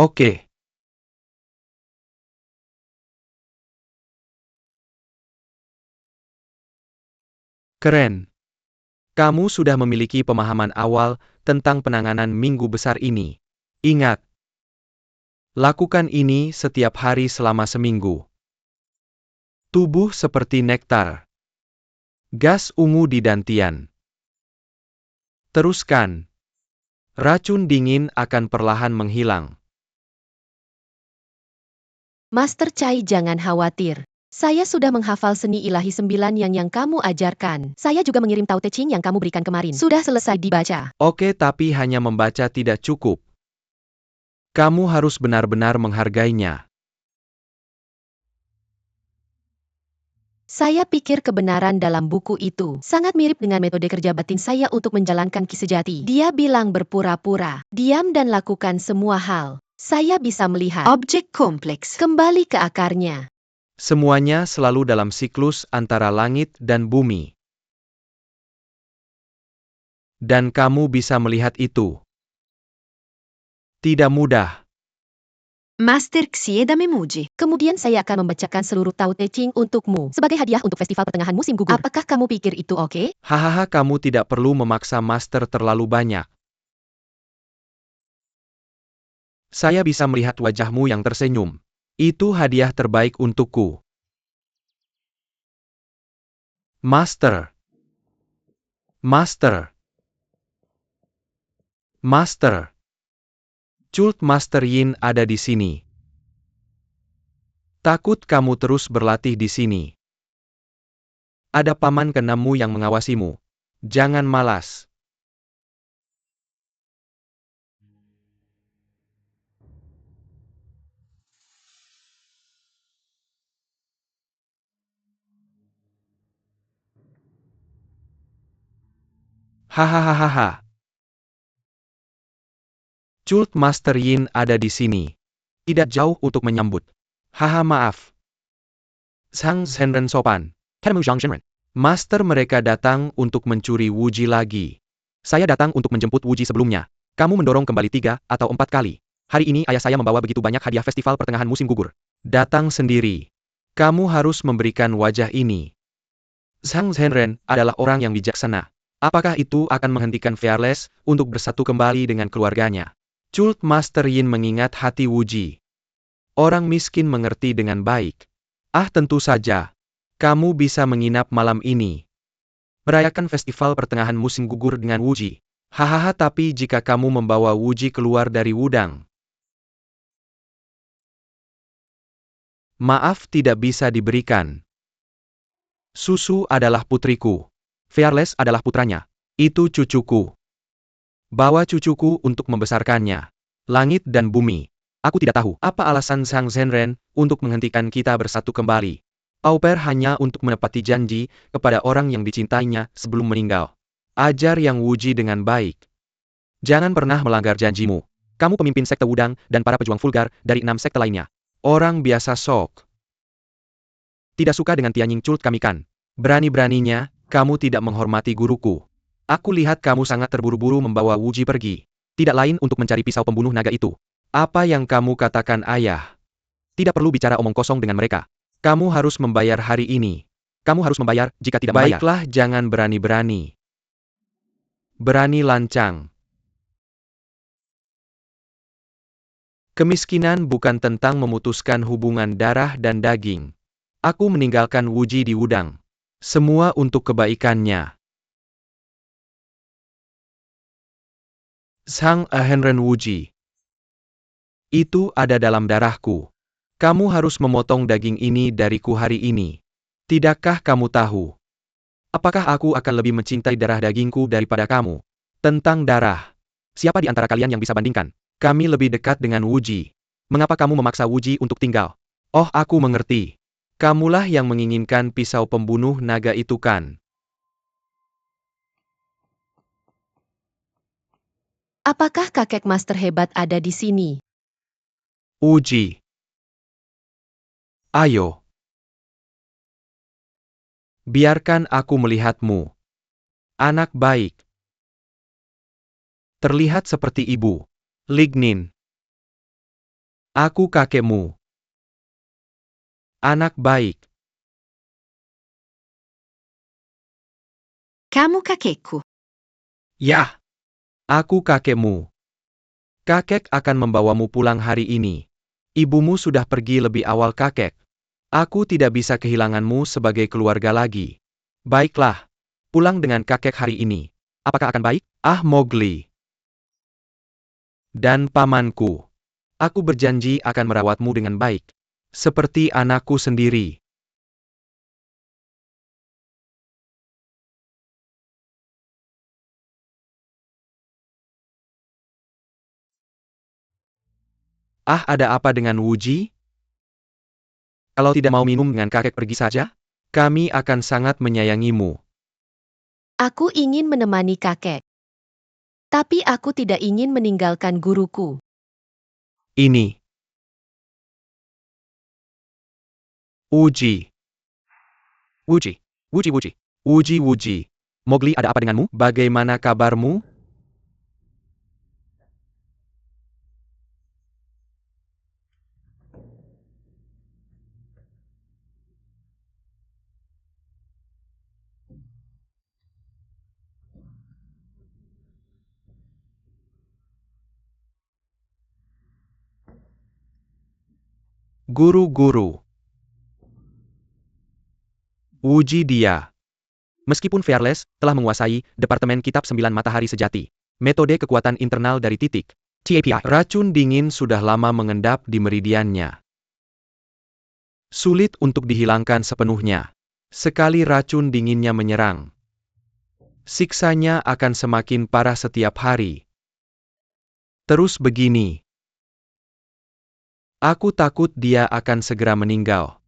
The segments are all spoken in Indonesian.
Oke, keren. Kamu sudah memiliki pemahaman awal tentang penanganan minggu besar ini. Ingat, lakukan ini setiap hari selama seminggu. Tubuh seperti nektar. Gas ungu di dantian. Teruskan. Racun dingin akan perlahan menghilang. Master Chai, jangan khawatir. Saya sudah menghafal seni ilahi 9 yang kamu ajarkan. Saya juga mengirim Tao Te Ching yang kamu berikan kemarin. Sudah selesai dibaca. Oke, tapi hanya membaca tidak cukup. Kamu harus benar-benar menghargainya. Saya pikir kebenaran dalam buku itu sangat mirip dengan metode kerja batin saya untuk menjalankan ki sejati. Dia bilang berpura-pura, diam dan lakukan semua hal. Saya bisa melihat objek kompleks kembali ke akarnya. Semuanya selalu dalam siklus antara langit dan bumi. Dan kamu bisa melihat itu. Tidak mudah. Master Xie Damemuji. Kemudian saya akan membacakan seluruh Tao Te Ching untukmu sebagai hadiah untuk festival pertengahan musim gugur. Apakah kamu pikir itu oke? Hahaha, kamu tidak perlu memaksa master terlalu banyak. Saya bisa melihat wajahmu yang tersenyum. Itu hadiah terbaik untukku. Master. Master. Master. Cult Master Yin ada di sini. Takut kamu terus berlatih di sini. Ada paman keenammu yang mengawasimu. Jangan malas. Hahaha. Cult Master Yin ada di sini. Tidak jauh untuk menyambut. Haha, maaf. Sang Zhenren sopan. Master, mereka datang untuk mencuri Wuji lagi. Saya datang untuk menjemput Wuji sebelumnya. Kamu mendorong kembali 3 atau 4 kali. Hari ini ayah saya membawa begitu banyak hadiah festival pertengahan musim gugur. Datang sendiri. Kamu harus memberikan wajah ini. Sang Zhenren adalah orang yang bijaksana. Apakah itu akan menghentikan Fearless untuk bersatu kembali dengan keluarganya? Cult Master Yin mengingat hati Wuji. Orang miskin mengerti dengan baik. Ah, tentu saja. Kamu bisa menginap malam ini. Merayakan festival pertengahan musim gugur dengan Wuji. Hahaha, tapi jika kamu membawa Wuji keluar dari Wudang. Maaf, tidak bisa diberikan. Susu adalah putriku. Fearless adalah putranya. Itu cucuku. Bawa cucuku untuk membesarkannya. Langit dan bumi. Aku tidak tahu apa alasan Sang Zhenren untuk menghentikan kita bersatu kembali. Au pair hanya untuk menepati janji kepada orang yang dicintainya sebelum meninggal. Ajar Yang Wuji dengan baik. Jangan pernah melanggar janjimu. Kamu pemimpin sekte Wudang dan para pejuang vulgar dari 6 sekte lainnya. Orang biasa sok. Tidak suka dengan Tianying Cult kami kan. Berani-beraninya, kamu tidak menghormati guruku. Aku lihat kamu sangat terburu-buru membawa Wuji pergi. Tidak lain untuk mencari pisau pembunuh naga itu. Apa yang kamu katakan, ayah? Tidak perlu bicara omong kosong dengan mereka. Kamu harus membayar hari ini. Kamu harus membayar jika tidak membayar. Baiklah, jangan berani-berani. Berani lancang. Kemiskinan bukan tentang memutuskan hubungan darah dan daging. Aku meninggalkan Wuji di Wudang. Semua untuk kebaikannya. Sang Zhenren Wuji. Itu ada dalam darahku. Kamu harus memotong daging ini dariku hari ini. Tidakkah kamu tahu? Apakah aku akan lebih mencintai darah dagingku daripada kamu? Tentang darah. Siapa di antara kalian yang bisa bandingkan? Kami lebih dekat dengan Wuji. Mengapa kamu memaksa Wuji untuk tinggal? Oh, aku mengerti. Kamulah yang menginginkan pisau pembunuh naga itu kan? Apakah kakek master hebat ada di sini? Wuji. Ayo. Biarkan aku melihatmu. Anak baik. Terlihat seperti ibu. Lignin. Aku kakekmu. Anak baik. Kamu kakekku. Yah, aku kakekmu. Kakek akan membawamu pulang hari ini. Ibumu sudah pergi lebih awal kakek. Aku tidak bisa kehilanganmu sebagai keluarga lagi. Baiklah, pulang dengan kakek hari ini. Apakah akan baik? Ah Mowgli. Dan pamanku. Aku berjanji akan merawatmu dengan baik. Seperti anakku sendiri. Ah, ada apa dengan Wuji? Kalau tidak mau minum dengan kakek pergi saja? Kami akan sangat menyayangimu. Aku ingin menemani kakek. Tapi aku tidak ingin meninggalkan guruku. Ini. Wuji. Wuji. Wuji Wuji. Wuji Wuji. Mowgli, ada apa denganmu? Bagaimana kabarmu? Guru-guru. Wuji dia. Meskipun Fearless telah menguasai Departemen Kitab Sembilan Matahari Sejati, metode kekuatan internal dari titik TAPI, racun dingin sudah lama mengendap di meridiannya. Sulit untuk dihilangkan sepenuhnya. Sekali racun dinginnya menyerang, siksanya akan semakin parah setiap hari. Terus begini, aku takut dia akan segera meninggal.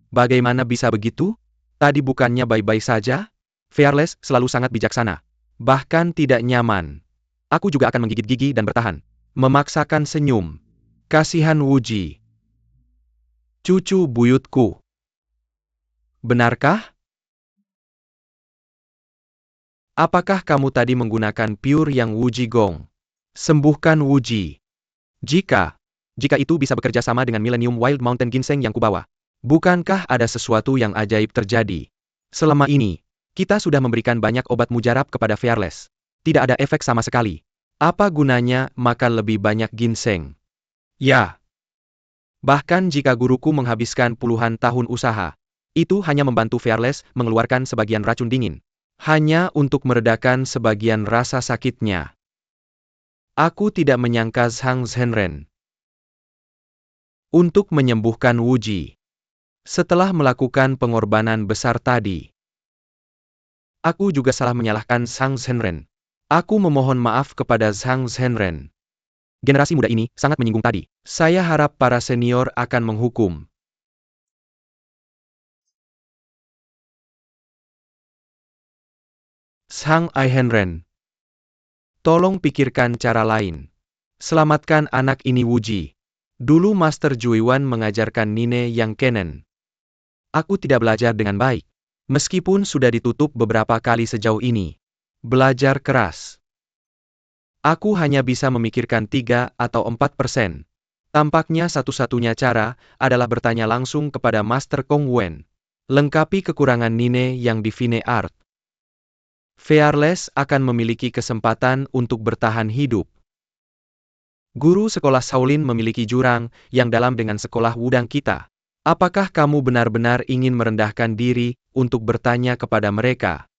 Bagaimana bisa begitu? Tadi bukannya baik-baik saja? Fearless selalu sangat bijaksana. Bahkan tidak nyaman. Aku juga akan menggigit gigi dan bertahan. Memaksakan senyum. Kasihan Wuji. Cucu buyutku. Benarkah? Apakah kamu tadi menggunakan pure yang Wuji Gong? Sembuhkan Wuji. Jika itu bisa bekerja sama dengan Millennium Wild Mountain Ginseng yang kubawa. Bukankah ada sesuatu yang ajaib terjadi? Selama ini, kita sudah memberikan banyak obat mujarab kepada Fearless. Tidak ada efek sama sekali. Apa gunanya makan lebih banyak ginseng? Ya. Bahkan jika guruku menghabiskan puluhan tahun usaha, itu hanya membantu Fearless mengeluarkan sebagian racun dingin. Hanya untuk meredakan sebagian rasa sakitnya. Aku tidak menyangka Zhang Zhenren untuk menyembuhkan Wuji. Setelah melakukan pengorbanan besar tadi, aku juga salah menyalahkan Zhang Zhenren. Aku memohon maaf kepada Zhang Zhenren. Generasi muda ini sangat menyinggung tadi. Saya harap para senior akan menghukum. Zhang Aihenren. Tolong pikirkan cara lain. Selamatkan anak ini Wuji. Dulu Master Juiwan mengajarkan Nine yang Kennen. Aku tidak belajar dengan baik. Meskipun sudah ditutup beberapa kali sejauh ini. Belajar keras. Aku hanya bisa memikirkan 3 atau 4%. Tampaknya satu-satunya cara adalah bertanya langsung kepada Master Kong Wen. Lengkapi kekurangan Nine yang di Fine Art. Fearless akan memiliki kesempatan untuk bertahan hidup. Guru sekolah Shaolin memiliki jurang yang dalam dengan sekolah wudang kita. Apakah kamu benar-benar ingin merendahkan diri untuk bertanya kepada mereka?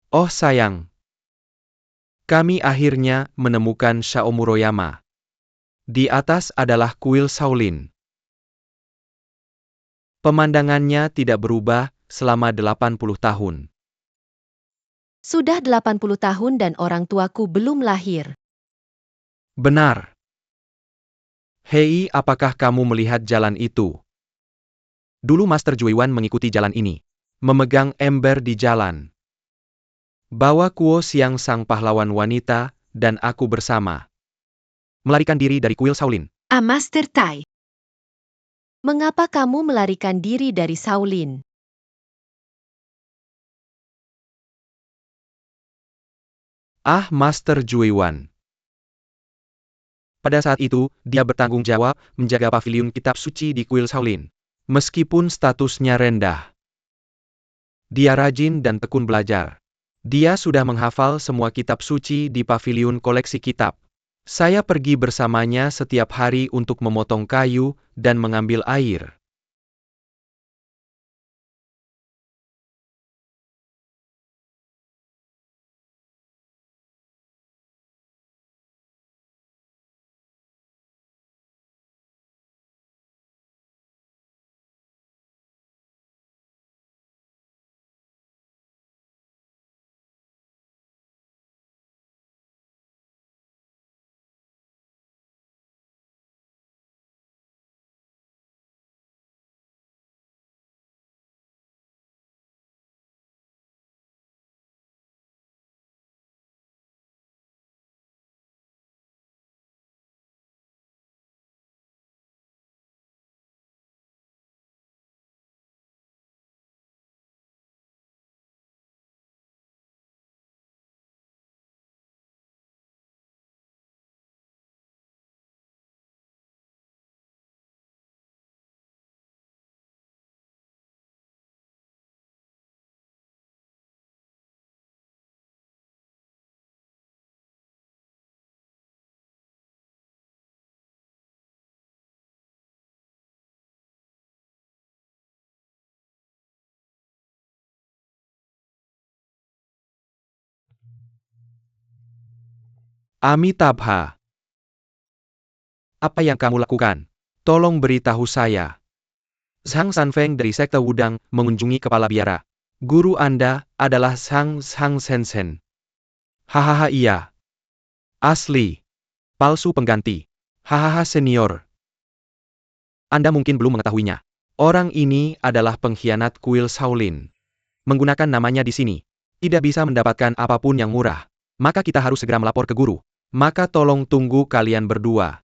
Oh sayang. Kami akhirnya menemukan Shaomuroyama. Di atas adalah kuil Shaolin. Pemandangannya tidak berubah selama 80 tahun. Sudah 80 tahun dan orang tuaku belum lahir. Benar. Hei, apakah kamu melihat jalan itu? Dulu Master Juiwan mengikuti jalan ini. Memegang ember di jalan. Bawa Kuo Siang sang pahlawan wanita, dan aku bersama. Melarikan diri dari kuil Shaolin. Master Tai. Mengapa kamu melarikan diri dari Shaolin? Ah, Master Jueyuan. Pada saat itu, dia bertanggung jawab menjaga paviliun kitab suci di kuil Shaolin. Meskipun statusnya rendah, dia rajin dan tekun belajar. Dia sudah menghafal semua kitab suci di paviliun koleksi kitab. Saya pergi bersamanya setiap hari untuk memotong kayu dan mengambil air. Amitabha, apa yang kamu lakukan? Tolong beritahu saya. Zhang Sanfeng dari Sekte Wudang mengunjungi kepala biara. Guru Anda adalah Zhang Sensen. Hahaha iya. Asli. Palsu pengganti. Hahaha senior. Anda mungkin belum mengetahuinya. Orang ini adalah pengkhianat kuil Shaolin. Menggunakan namanya di sini. Tidak bisa mendapatkan apapun yang murah. Maka kita harus segera melapor ke guru. Maka tolong tunggu kalian berdua.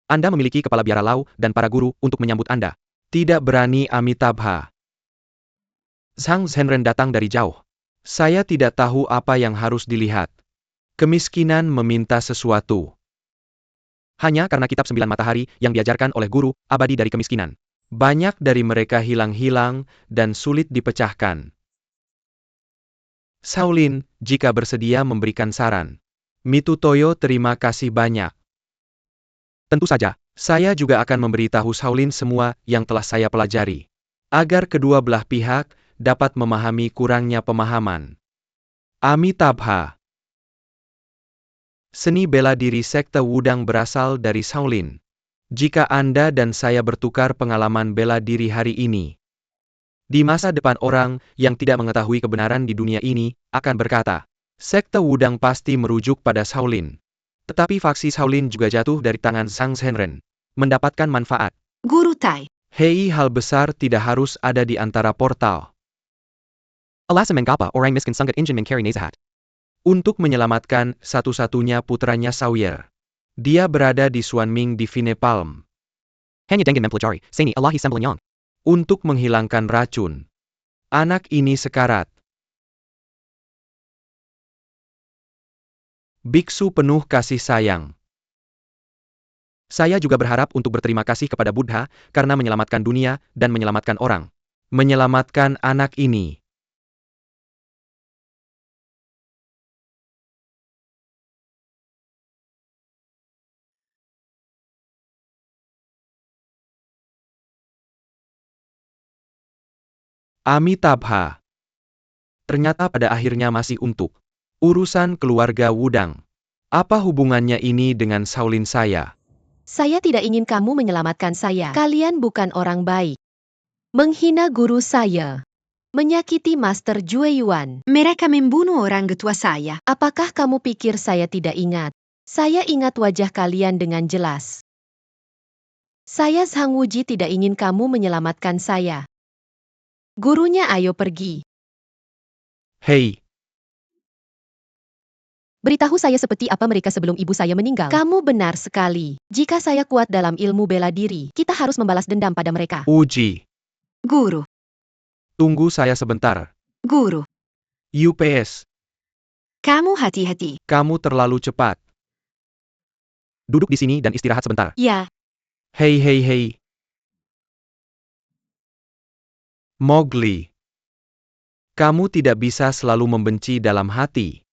Anda memiliki kepala biara Lau dan para guru untuk menyambut Anda. Tidak berani Amitabha. Zhang Zhenren datang dari jauh. Saya tidak tahu apa yang harus dilihat. Kemiskinan meminta sesuatu. Hanya karena kitab 9 matahari yang diajarkan oleh guru, abadi dari kemiskinan. Banyak dari mereka hilang-hilang dan sulit dipecahkan. Shaolin, jika bersedia memberikan saran. Mitutoyo terima kasih banyak. Tentu saja, saya juga akan memberitahu Shaolin semua yang telah saya pelajari. Agar kedua belah pihak dapat memahami kurangnya pemahaman. Amitabha. Seni bela diri Sekte Wudang berasal dari Shaolin. Jika Anda dan saya bertukar pengalaman bela diri hari ini, di masa depan orang yang tidak mengetahui kebenaran di dunia ini akan berkata, Sekte Wudang pasti merujuk pada Shaolin. Tetapi faksi Shaolin juga jatuh dari tangan Zhang Zhenren. Mendapatkan manfaat. Guru Tai. Hei, hal besar tidak harus ada di antara portal. Alasa mengapa orang miskin sangat ingin mengcari Nezahat. Untuk menyelamatkan satu-satunya putranya Sawyer. Dia berada di Xuanming di Vine Palm. Hanya dengan mempelajari, Seni Allahi Sembelanyang. Untuk menghilangkan racun. Anak ini sekarat. Biksu penuh kasih sayang. Saya juga berharap untuk berterima kasih kepada Buddha karena menyelamatkan dunia dan menyelamatkan orang. Menyelamatkan anak ini. Amitabha. Ternyata pada akhirnya masih untuk urusan keluarga Wudang. Apa hubungannya ini dengan Shaolin saya? Saya tidak ingin kamu menyelamatkan saya. Kalian bukan orang baik. Menghina guru saya. Menyakiti Master Jueyuan. Mereka membunuh orang tua saya. Apakah kamu pikir saya tidak ingat? Saya ingat wajah kalian dengan jelas. Saya Zhang Wuji tidak ingin kamu menyelamatkan saya. Gurunya ayo pergi. Hei, Beritahu saya seperti apa mereka sebelum ibu saya meninggal. Kamu benar sekali. Jika saya kuat dalam ilmu bela diri, kita harus membalas dendam pada mereka. Uji. Guru, Tunggu saya sebentar. guru, UPS. kamu hati-hati. Kamu terlalu cepat. Duduk di sini dan istirahat sebentar. Ya, Hei hei hei. Mowgli. Kamu tidak bisa selalu membenci dalam hati.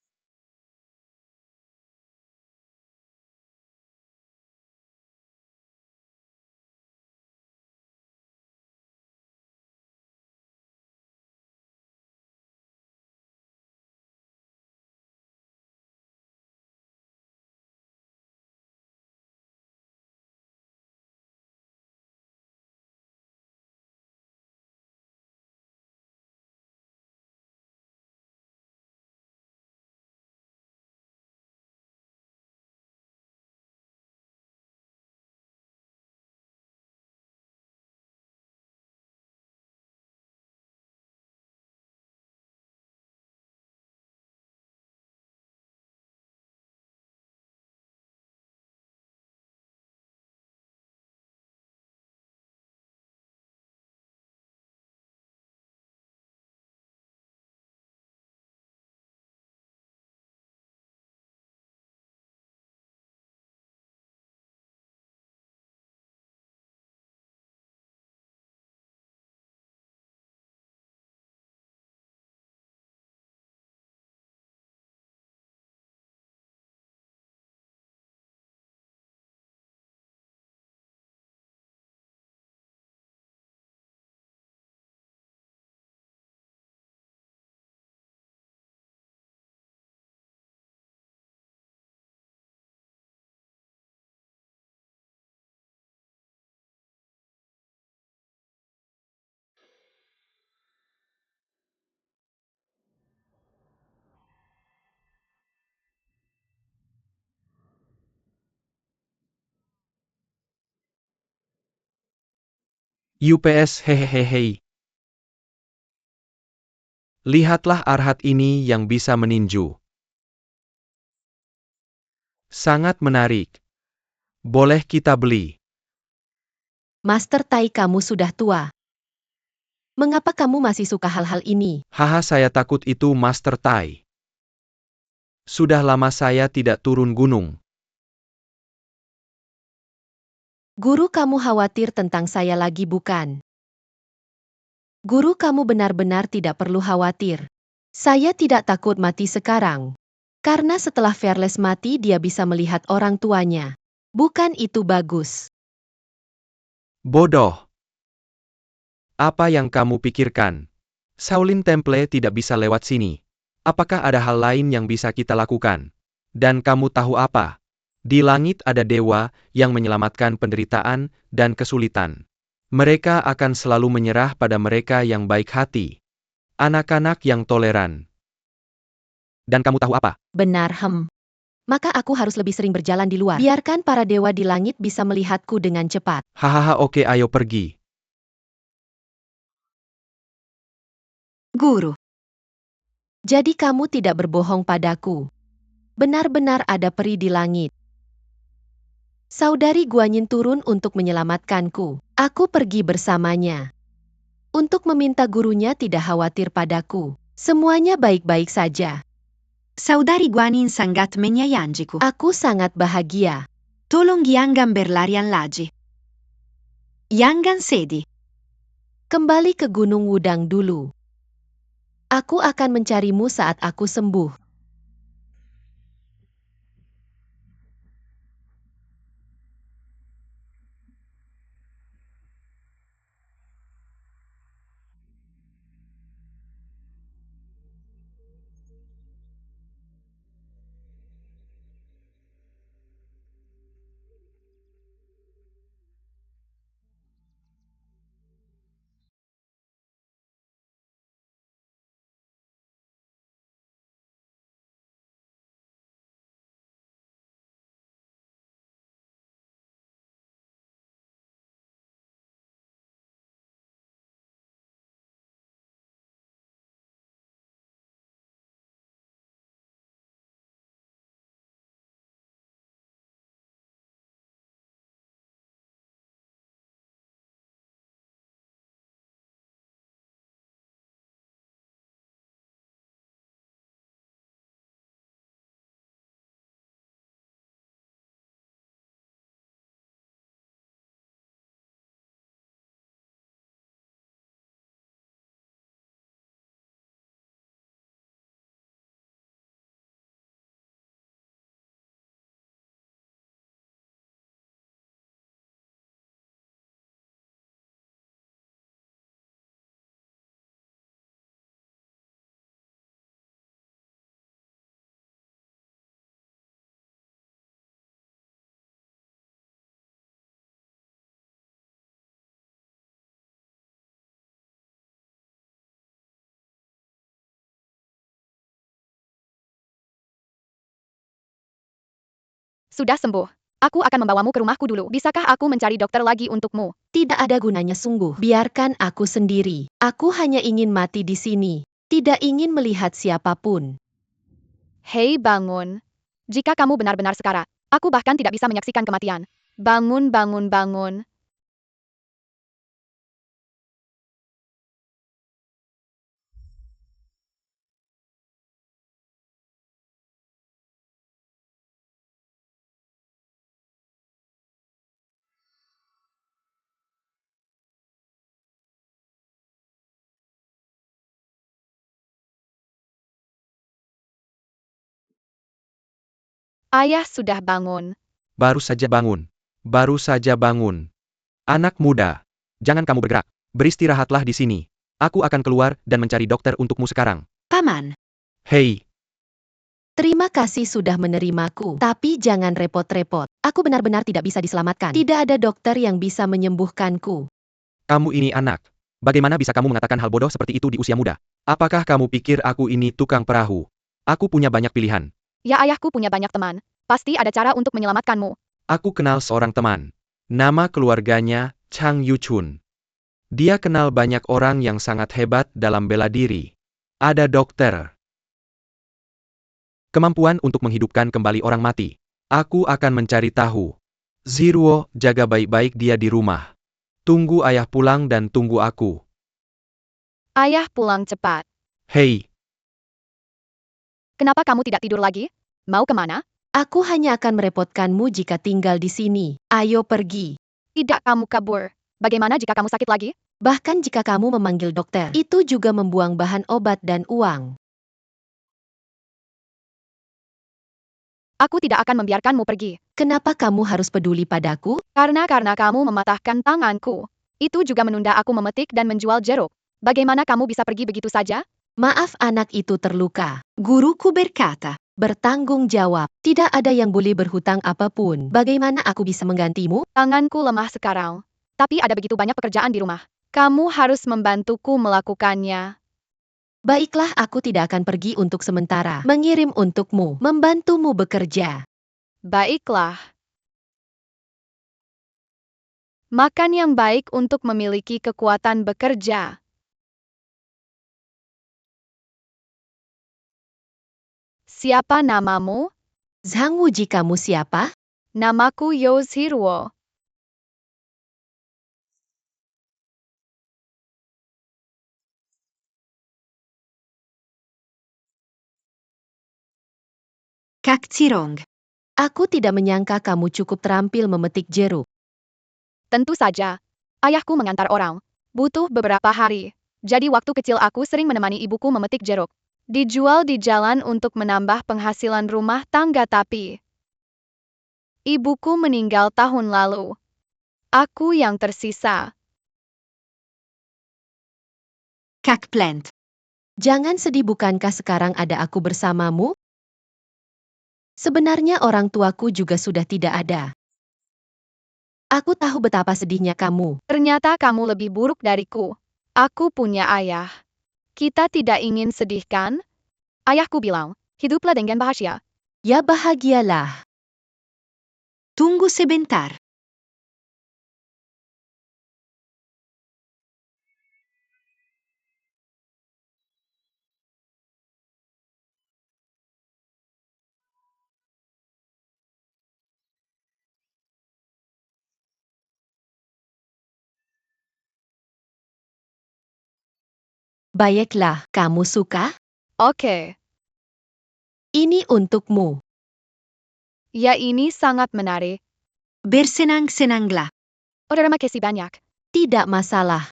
UPS hehehehe. Lihatlah Arhat ini yang bisa meninju. Sangat menarik. Boleh kita beli? Master Tai, kamu sudah tua. Mengapa kamu masih suka hal-hal ini? Haha, saya takut itu Master Tai. Sudah lama saya tidak turun gunung. Guru, kamu khawatir tentang saya lagi bukan? Guru, kamu benar-benar tidak perlu khawatir. Saya tidak takut mati sekarang. Karena setelah Fearless mati dia bisa melihat orang tuanya. Bukan itu bagus? Bodoh. Apa yang kamu pikirkan? Shaolin Temple tidak bisa lewat sini. Apakah ada hal lain yang bisa kita lakukan? Dan kamu tahu apa? Di langit ada dewa yang menyelamatkan penderitaan dan kesulitan. Mereka akan selalu menyerah pada mereka yang baik hati. Anak-anak yang toleran. Dan kamu tahu apa? Benar, Maka aku harus lebih sering berjalan di luar. Biarkan para dewa di langit bisa melihatku dengan cepat. Hahaha, oke, ayo pergi. Guru. Jadi kamu tidak berbohong padaku. Benar-benar ada peri di langit. Saudari Guanyin turun untuk menyelamatkanku. Aku pergi bersamanya. Untuk meminta gurunya tidak khawatir padaku. Semuanya baik-baik saja. Saudari Guanin sangat menyayangiku. Aku sangat bahagia. Tolong Yangan berlarian lagi. Yangan sedi. Kembali ke Gunung Wudang dulu. Aku akan mencarimu saat aku sembuh. Sudah sembuh. Aku akan membawamu ke rumahku dulu. Bisakah aku mencari dokter lagi untukmu? Tidak ada gunanya sungguh. Biarkan aku sendiri. Aku hanya ingin mati di sini. Tidak ingin melihat siapapun. Hei bangun. Jika kamu benar-benar sekarat, aku bahkan tidak bisa menyaksikan kematian. Bangun, bangun, bangun. Ayah sudah bangun. Baru saja bangun. Baru saja bangun. Anak muda, jangan kamu bergerak. Beristirahatlah di sini. Aku akan keluar dan mencari dokter untukmu sekarang. Paman, Hei, Terima kasih sudah menerimaku. Tapi jangan repot-repot. Aku benar-benar tidak bisa diselamatkan. Tidak ada dokter yang bisa menyembuhkanku. kamu ini anak. Bagaimana bisa kamu mengatakan hal bodoh seperti itu di usia muda? Apakah kamu pikir aku ini tukang perahu? Aku punya banyak pilihan. Ya, ayahku punya banyak teman. Pasti ada cara untuk menyelamatkanmu. Aku kenal seorang teman. Nama keluarganya Chang Yuchun. Dia kenal banyak orang yang sangat hebat dalam bela diri. Ada dokter. Kemampuan untuk menghidupkan kembali orang mati. Aku akan mencari tahu. Ziruo, jaga baik-baik dia di rumah. Tunggu ayah pulang dan tunggu aku. Ayah pulang cepat. Hei, Kenapa kamu tidak tidur lagi? Mau kemana? Aku hanya akan merepotkanmu jika tinggal di sini. Ayo pergi. Tidak, kamu kabur. Bagaimana jika kamu sakit lagi? Bahkan jika kamu memanggil dokter, itu juga membuang bahan obat dan uang. Aku tidak akan membiarkanmu pergi. Kenapa kamu harus peduli padaku? Karena kamu mematahkan tanganku. Itu juga menunda aku memetik dan menjual jeruk. Bagaimana kamu bisa pergi begitu saja? Maaf, anak itu terluka. guruku berkata, Bertanggung jawab. Tidak ada yang boleh berhutang apapun. Bagaimana aku bisa menggantimu? Tanganku lemah sekarang. Tapi ada begitu banyak pekerjaan di rumah. Kamu harus membantuku melakukannya. Baiklah, aku tidak akan pergi untuk sementara. Mengirim untukmu, membantumu bekerja. Baiklah. Makan yang baik untuk memiliki kekuatan bekerja. Siapa namamu? Zhang Wuji, kamu siapa? Namaku Yozhiruo. Kak Cirong. Aku tidak menyangka kamu cukup terampil memetik jeruk. Tentu saja. Ayahku mengantar orang. Butuh beberapa hari. Jadi waktu kecil aku sering menemani ibuku memetik jeruk. Dijual di jalan untuk menambah penghasilan rumah tangga, tapi ibuku meninggal tahun lalu. Aku yang tersisa. Kak Plant. Jangan sedih, bukankah sekarang ada aku bersamamu? Sebenarnya orang tuaku juga sudah tidak ada. Aku tahu betapa sedihnya kamu. Ternyata kamu lebih buruk dariku. Aku punya ayah. Kita tidak ingin sedih, kan? Ayahku bilang, hiduplah dengan bahagia. Ya, bahagialah. Tunggu sebentar. Baiklah, kamu suka? Oke. Ini untukmu. Ya, ini sangat menarik. Bersenang-senanglah. Terima kasih banyak. Tidak masalah,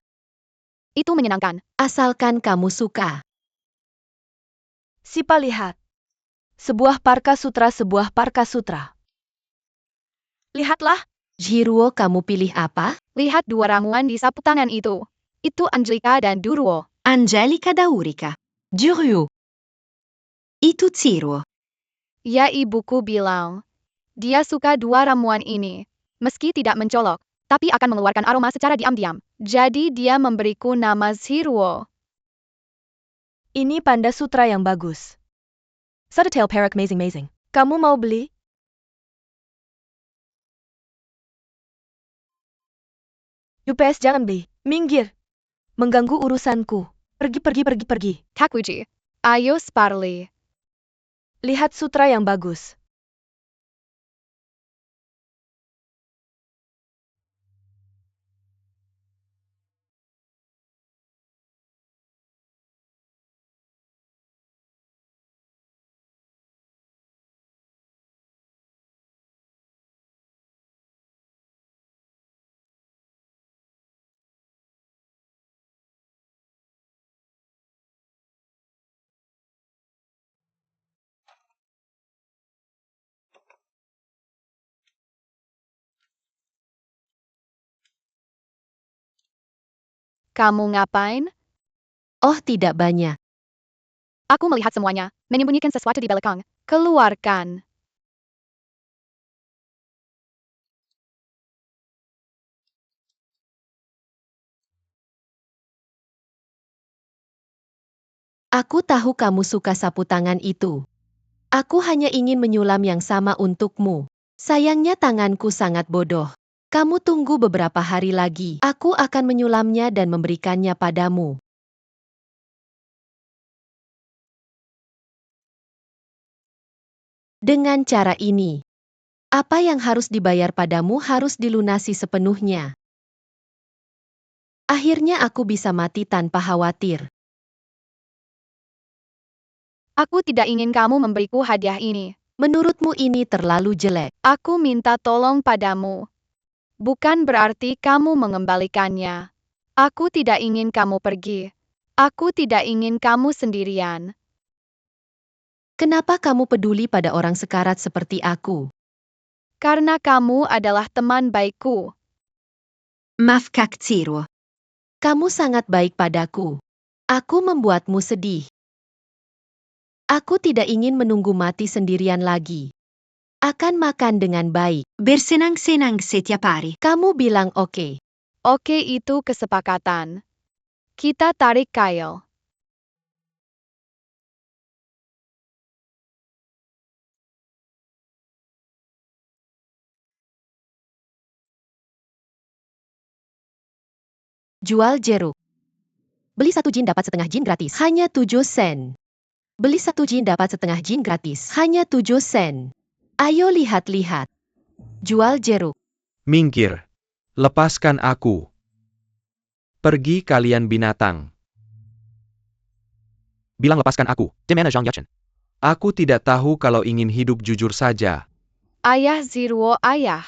Itu menyenangkan. asalkan kamu suka. Sipa lihat. Sebuah parka sutra. Lihatlah, Jiruo, kamu pilih apa? Lihat dua ramuan di sapu tangan itu. Itu Angelika dan Duruo. Angelica Daurica. Juryu. Itu Ziruo. Ya, ibuku bilang. Dia suka dua ramuan ini. Meski tidak mencolok, tapi akan mengeluarkan aroma secara diam-diam. Jadi dia memberiku nama Ziruo. ini panda sutra yang bagus. Subtle Parak Amazing. Kamu mau beli? UPS jangan beli. Minggir. Mengganggu urusanku. Pergi. Takuji. Ayo Sparly. Lihat sutra yang bagus. Kamu ngapain? Oh, tidak banyak. Aku melihat semuanya. Menyembunyikan sesuatu di belakang. Keluarkan. Aku tahu kamu suka sapu tangan itu. Aku hanya ingin menyulam yang sama untukmu. Sayangnya tanganku sangat bodoh. Kamu tunggu beberapa hari lagi. Aku akan menyulamnya dan memberikannya padamu. Dengan cara ini, apa yang harus dibayar padamu harus dilunasi sepenuhnya. Akhirnya aku bisa mati tanpa khawatir. Aku tidak ingin kamu memberiku hadiah ini. Menurutmu ini terlalu jelek. Aku minta tolong padamu. Bukan berarti kamu mengembalikannya. Aku tidak ingin kamu pergi. Aku tidak ingin kamu sendirian. Kenapa kamu peduli pada orang sekarat seperti aku? Karena kamu adalah teman baikku. Maaf Kak Ciro. Kamu sangat baik padaku. Aku membuatmu sedih. Aku tidak ingin menunggu mati sendirian lagi. Akan makan dengan baik. Bersenang-senang setiap hari. Kamu bilang oke. Oke, itu kesepakatan. Kita tarik kail. Jual jeruk. Beli 1 jin dapat setengah jin gratis. Hanya 7 sen. Beli 1 jin dapat setengah jin gratis. Hanya 7 sen. Ayo lihat-lihat. Jual jeruk. Minggir. Lepaskan aku. Pergi kalian binatang. Bilang lepaskan aku. Demana Zhang Yachen. Aku tidak tahu kalau ingin hidup jujur saja. Ayah Zirwo, ayah.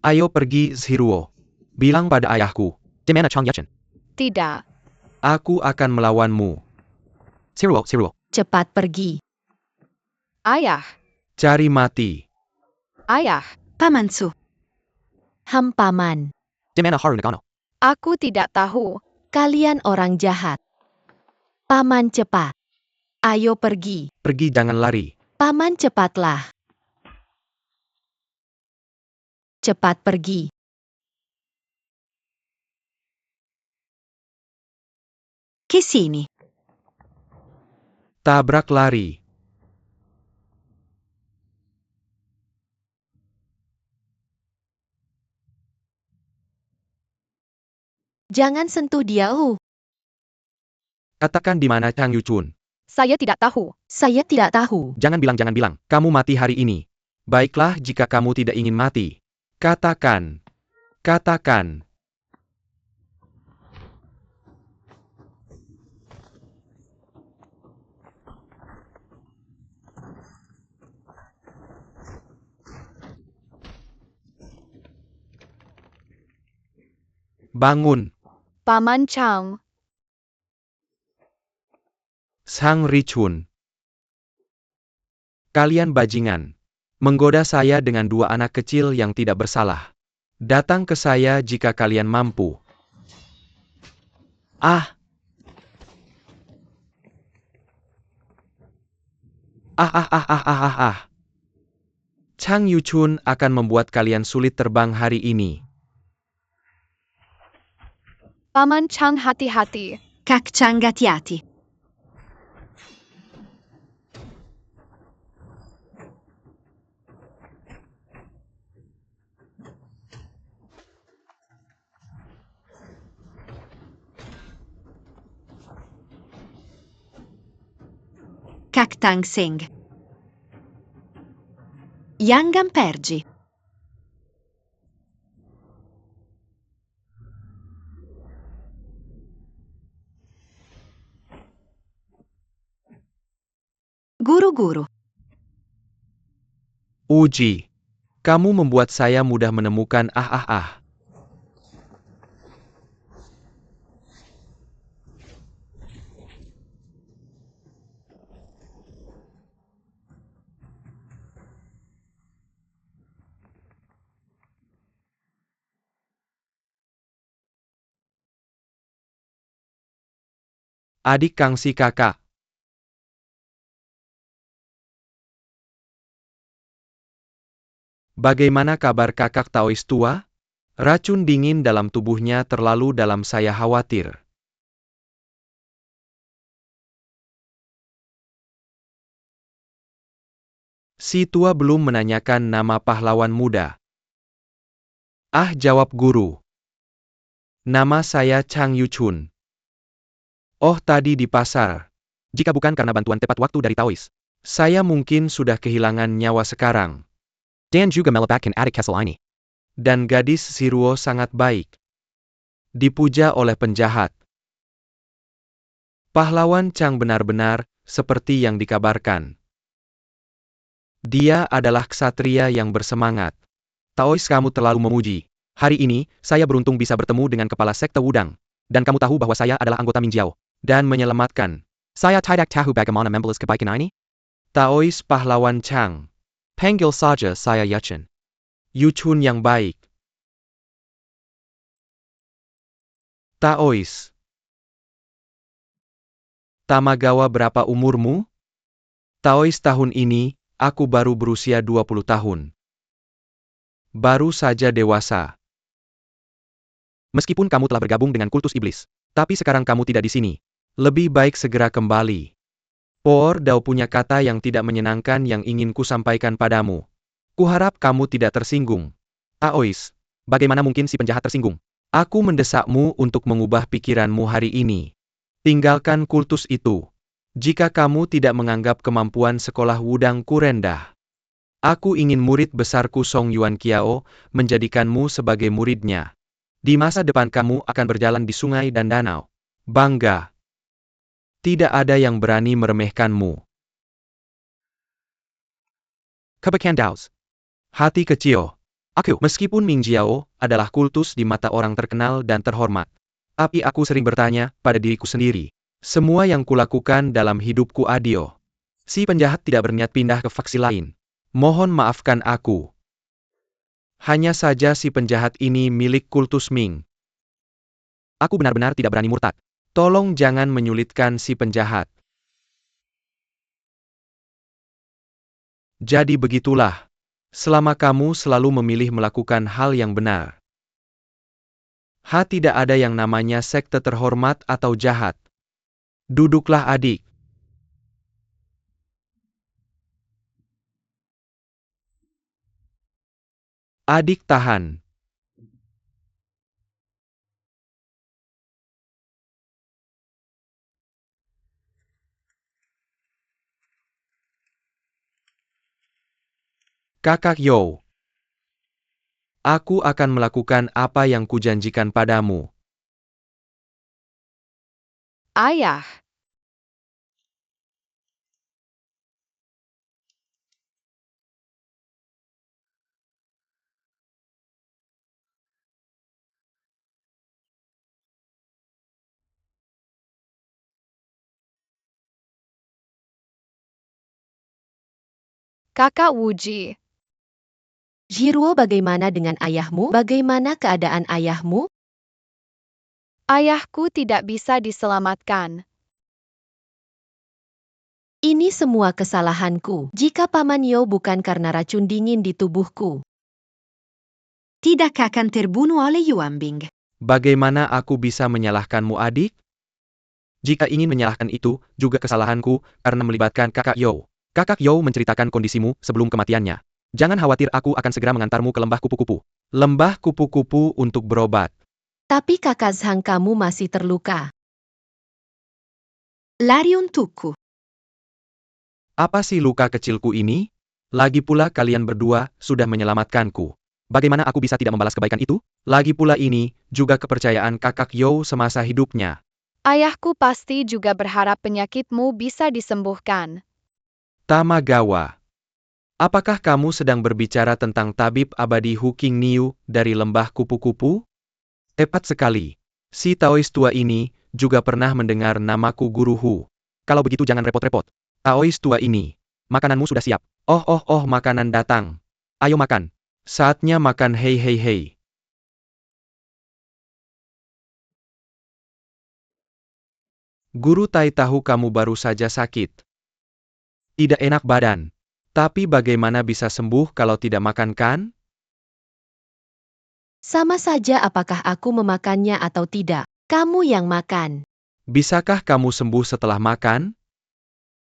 Ayo pergi Zhiruo. Bilang pada ayahku. Demana Chang Yachen. Tidak. Aku akan melawanmu. Zhiruo. Cepat pergi. Ayah. Cari mati. Ayah. Pamansu. Paman. Demana Haru Nagano. Aku tidak tahu. Kalian orang jahat. Paman cepat. Ayo pergi. Pergi jangan lari. Paman cepatlah. Cepat pergi. Che sini? Tabrak lari. Jangan sentuh dia. Katakan di mana Chang Yuchun. Saya tidak tahu. Saya tidak tahu. Jangan bilang. Kamu mati hari ini. Baiklah jika kamu tidak ingin mati. Katakan. Bangun. Paman Chang. Sang Richun. Kalian bajingan. Menggoda saya dengan 2 anak kecil yang tidak bersalah. Datang ke saya jika kalian mampu. Ah. Chang Yuchun akan membuat kalian sulit terbang hari ini. Paman Chang, hati-hati. Kak Chang hati-hati. Kak Tang Seng. Yangam Perji. Guru-guru. Uji. Kamu membuat saya mudah menemukan ah. Adik kangsi kakak. Bagaimana kabar kakak Taois tua? Racun dingin dalam tubuhnya terlalu dalam, saya khawatir. Si tua belum menanyakan nama pahlawan muda. Ah, jawab guru. Nama saya Chang Yuchun. Oh, tadi di pasar. Jika bukan karena bantuan tepat waktu dari Taois, saya mungkin sudah kehilangan nyawa sekarang. Dan juga meletakkan adik Kessel ini. Dan gadis si Ruo sangat baik. Dipuja oleh penjahat. Pahlawan Chang benar-benar seperti yang dikabarkan. Dia adalah ksatria yang bersemangat. Taois, kamu terlalu memuji. Hari ini, saya beruntung bisa bertemu dengan kepala sekte Wudang. Dan kamu tahu bahwa saya adalah anggota Mingjiao. Dan menyelamatkan. Saya tidak tahu bagaimana membalas kebaikan ini. Taois pahlawan Chang. Panggil saja saya Yuchun. Yuchun yang baik. Taois. Tamagawa, berapa umurmu? Taois, tahun ini, aku baru berusia 20 tahun. Baru saja dewasa. Meskipun kamu telah bergabung dengan kultus iblis, tapi sekarang kamu tidak di sini. Lebih baik segera kembali. Por Dao punya kata yang tidak menyenangkan yang ingin ku sampaikan padamu. Kuharap kamu tidak tersinggung. Taois, bagaimana mungkin si penjahat tersinggung? Aku mendesakmu untuk mengubah pikiranmu hari ini. Tinggalkan kultus itu. Jika kamu tidak menganggap kemampuan sekolah Wudangku rendah. Aku ingin murid besarku Song Yuan Kiao menjadikanmu sebagai muridnya. Di masa depan kamu akan berjalan di sungai dan danau. Bangga. Tidak ada yang berani meremehkanmu. Kebakan Daos. Hati kecil. Aku, meskipun Mingjiao adalah kultus di mata orang terkenal dan terhormat. Tapi aku sering bertanya pada diriku sendiri. Semua yang kulakukan dalam hidupku adil. Si penjahat tidak berniat pindah ke faksi lain. Mohon maafkan aku. Hanya saja si penjahat ini milik kultus Ming. Aku benar-benar tidak berani murtad. Tolong jangan menyulitkan si penjahat. Jadi begitulah. Selama kamu selalu memilih melakukan hal yang benar. Tidak ada yang namanya sekte terhormat atau jahat. Duduklah adik. Adik tahan. Kakak Yo. Aku akan melakukan apa yang kujanjikan padamu. Ayah. Kakak Wuji. Jiruo, bagaimana dengan ayahmu? Bagaimana keadaan ayahmu? Ayahku tidak bisa diselamatkan. Ini semua kesalahanku. Jika Paman Yo bukan karena racun dingin di tubuhku. Tidak akan terbunuh oleh Yuanbing. Bagaimana aku bisa menyalahkanmu, adik? Jika ingin menyalahkan itu, juga kesalahanku, karena melibatkan kakak Yo. Kakak Yo menceritakan kondisimu sebelum kematiannya. Jangan khawatir, aku akan segera mengantarmu ke lembah kupu-kupu. Lembah kupu-kupu untuk berobat. Tapi kakak Zhang, kamu masih terluka. Larion Tuku. Apa sih luka kecilku ini? Lagi pula kalian berdua sudah menyelamatkanku. Bagaimana aku bisa tidak membalas kebaikan itu? Lagi pula ini juga kepercayaan kakak You semasa hidupnya. Ayahku pasti juga berharap penyakitmu bisa disembuhkan. Tamagawa. Apakah kamu sedang berbicara tentang tabib abadi Hu King Niu dari lembah kupu-kupu? Tepat sekali. Si Taois tua ini juga pernah mendengar namaku Guru Hu. Kalau begitu jangan repot-repot. Taois tua ini, makananmu sudah siap. Oh, makanan datang. Ayo makan. Saatnya makan hei. Guru Tai tahu kamu baru saja sakit. Tidak enak badan. Tapi bagaimana bisa sembuh kalau tidak makan kan? Sama saja apakah aku memakannya atau tidak. Kamu yang makan. Bisakah kamu sembuh setelah makan?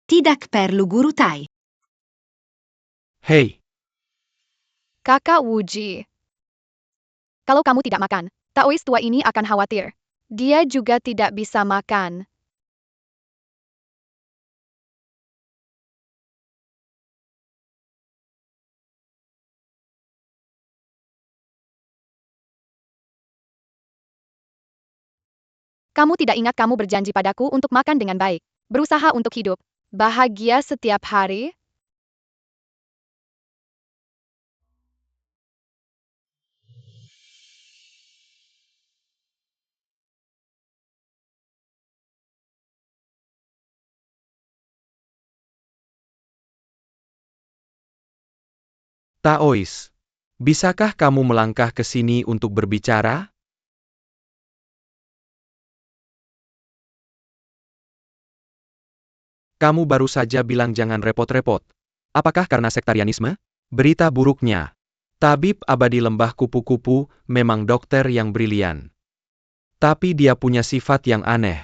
Tidak perlu Guru Tai. Hei, Kakak Wuji. Kalau kamu tidak makan, Taois tua ini akan khawatir. Dia juga tidak bisa makan. Kamu tidak ingat kamu berjanji padaku untuk makan dengan baik, berusaha untuk hidup bahagia setiap hari? Taois. Bisakah kamu melangkah ke sini untuk berbicara? Kamu baru saja bilang jangan repot-repot. Apakah karena sektarianisme? Berita buruknya. Tabib abadi lembah kupu-kupu memang dokter yang brilian. Tapi dia punya sifat yang aneh.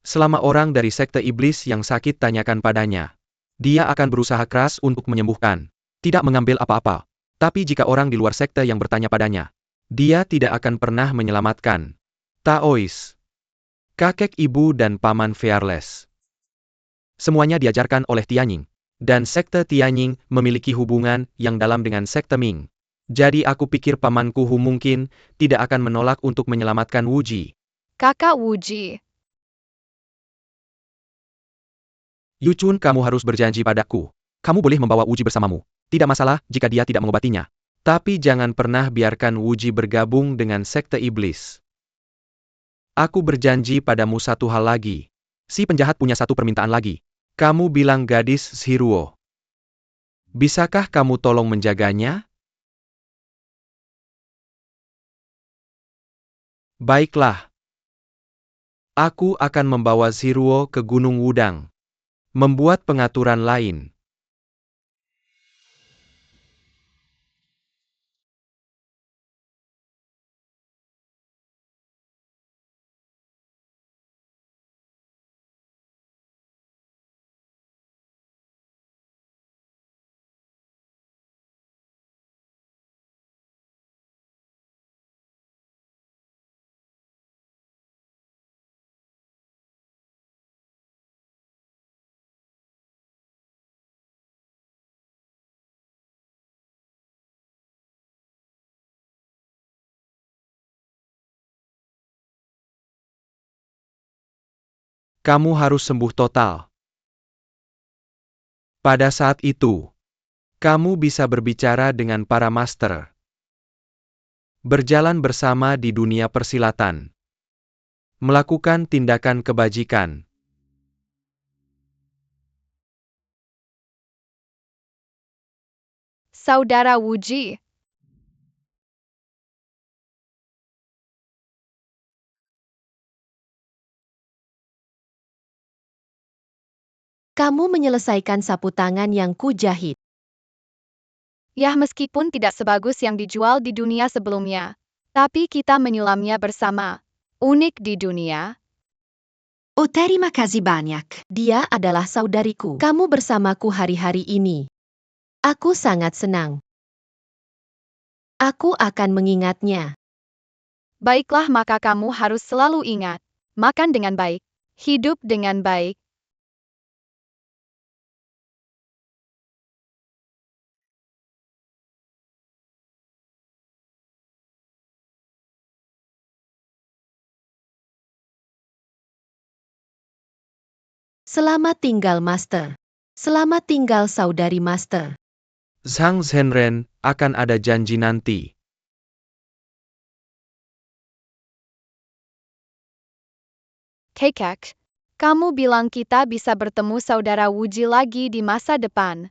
Selama orang dari sekte iblis yang sakit tanyakan padanya, dia akan berusaha keras untuk menyembuhkan. Tidak mengambil apa-apa. Tapi jika orang di luar sekte yang bertanya padanya, dia tidak akan pernah menyelamatkan. Taois. Kakek ibu dan paman Fearless. Semuanya diajarkan oleh Tianying. Dan sekte Tianying memiliki hubungan yang dalam dengan sekte Ming. Jadi aku pikir pamanku Hu mungkin tidak akan menolak untuk menyelamatkan Wuji. Kakak Wuji. Yuchun, kamu harus berjanji padaku. Kamu boleh membawa Wuji bersamamu. Tidak masalah jika dia tidak mengobatinya. Tapi jangan pernah biarkan Wuji bergabung dengan sekte iblis. Aku berjanji padamu satu hal lagi. Si penjahat punya satu permintaan lagi. Kamu bilang gadis Shiruo. Bisakah kamu tolong menjaganya? Baiklah. Aku akan membawa Shiruo ke Gunung Wudang. Membuat pengaturan lain. Kamu harus sembuh total. Pada saat itu, kamu bisa berbicara dengan para master. Berjalan bersama di dunia persilatan. Melakukan tindakan kebajikan. Saudara Wuji. Kamu menyelesaikan sapu tangan yang kujahit. Ya meskipun tidak sebagus yang dijual di dunia sebelumnya. Tapi kita menyulamnya bersama. Unik di dunia. O terima kasih banyak. Dia adalah saudariku. Kamu bersamaku hari-hari ini. Aku sangat senang. Aku akan mengingatnya. Baiklah, maka kamu harus selalu ingat. Makan dengan baik. Hidup dengan baik. Selamat tinggal, Master. Selamat tinggal, saudari Master. Zhang Zhenren, akan ada janji nanti. Kekek, kamu bilang kita bisa bertemu saudara Wuji lagi di masa depan.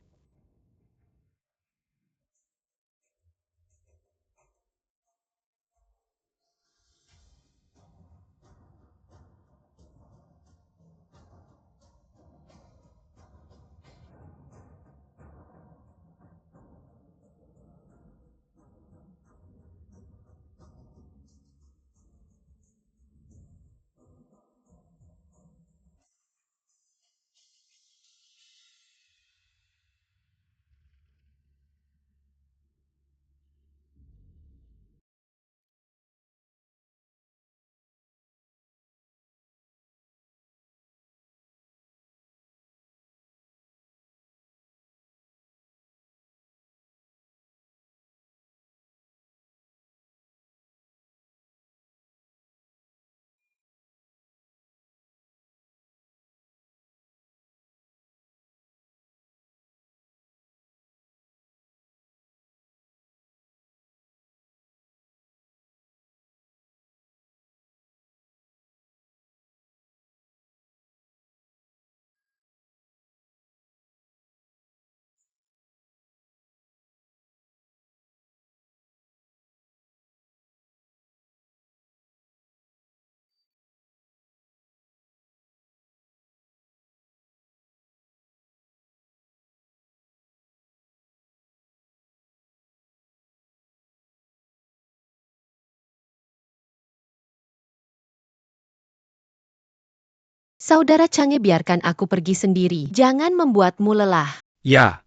Saudara Chang'e, biarkan aku pergi sendiri. Jangan membuatmu lelah. Ya.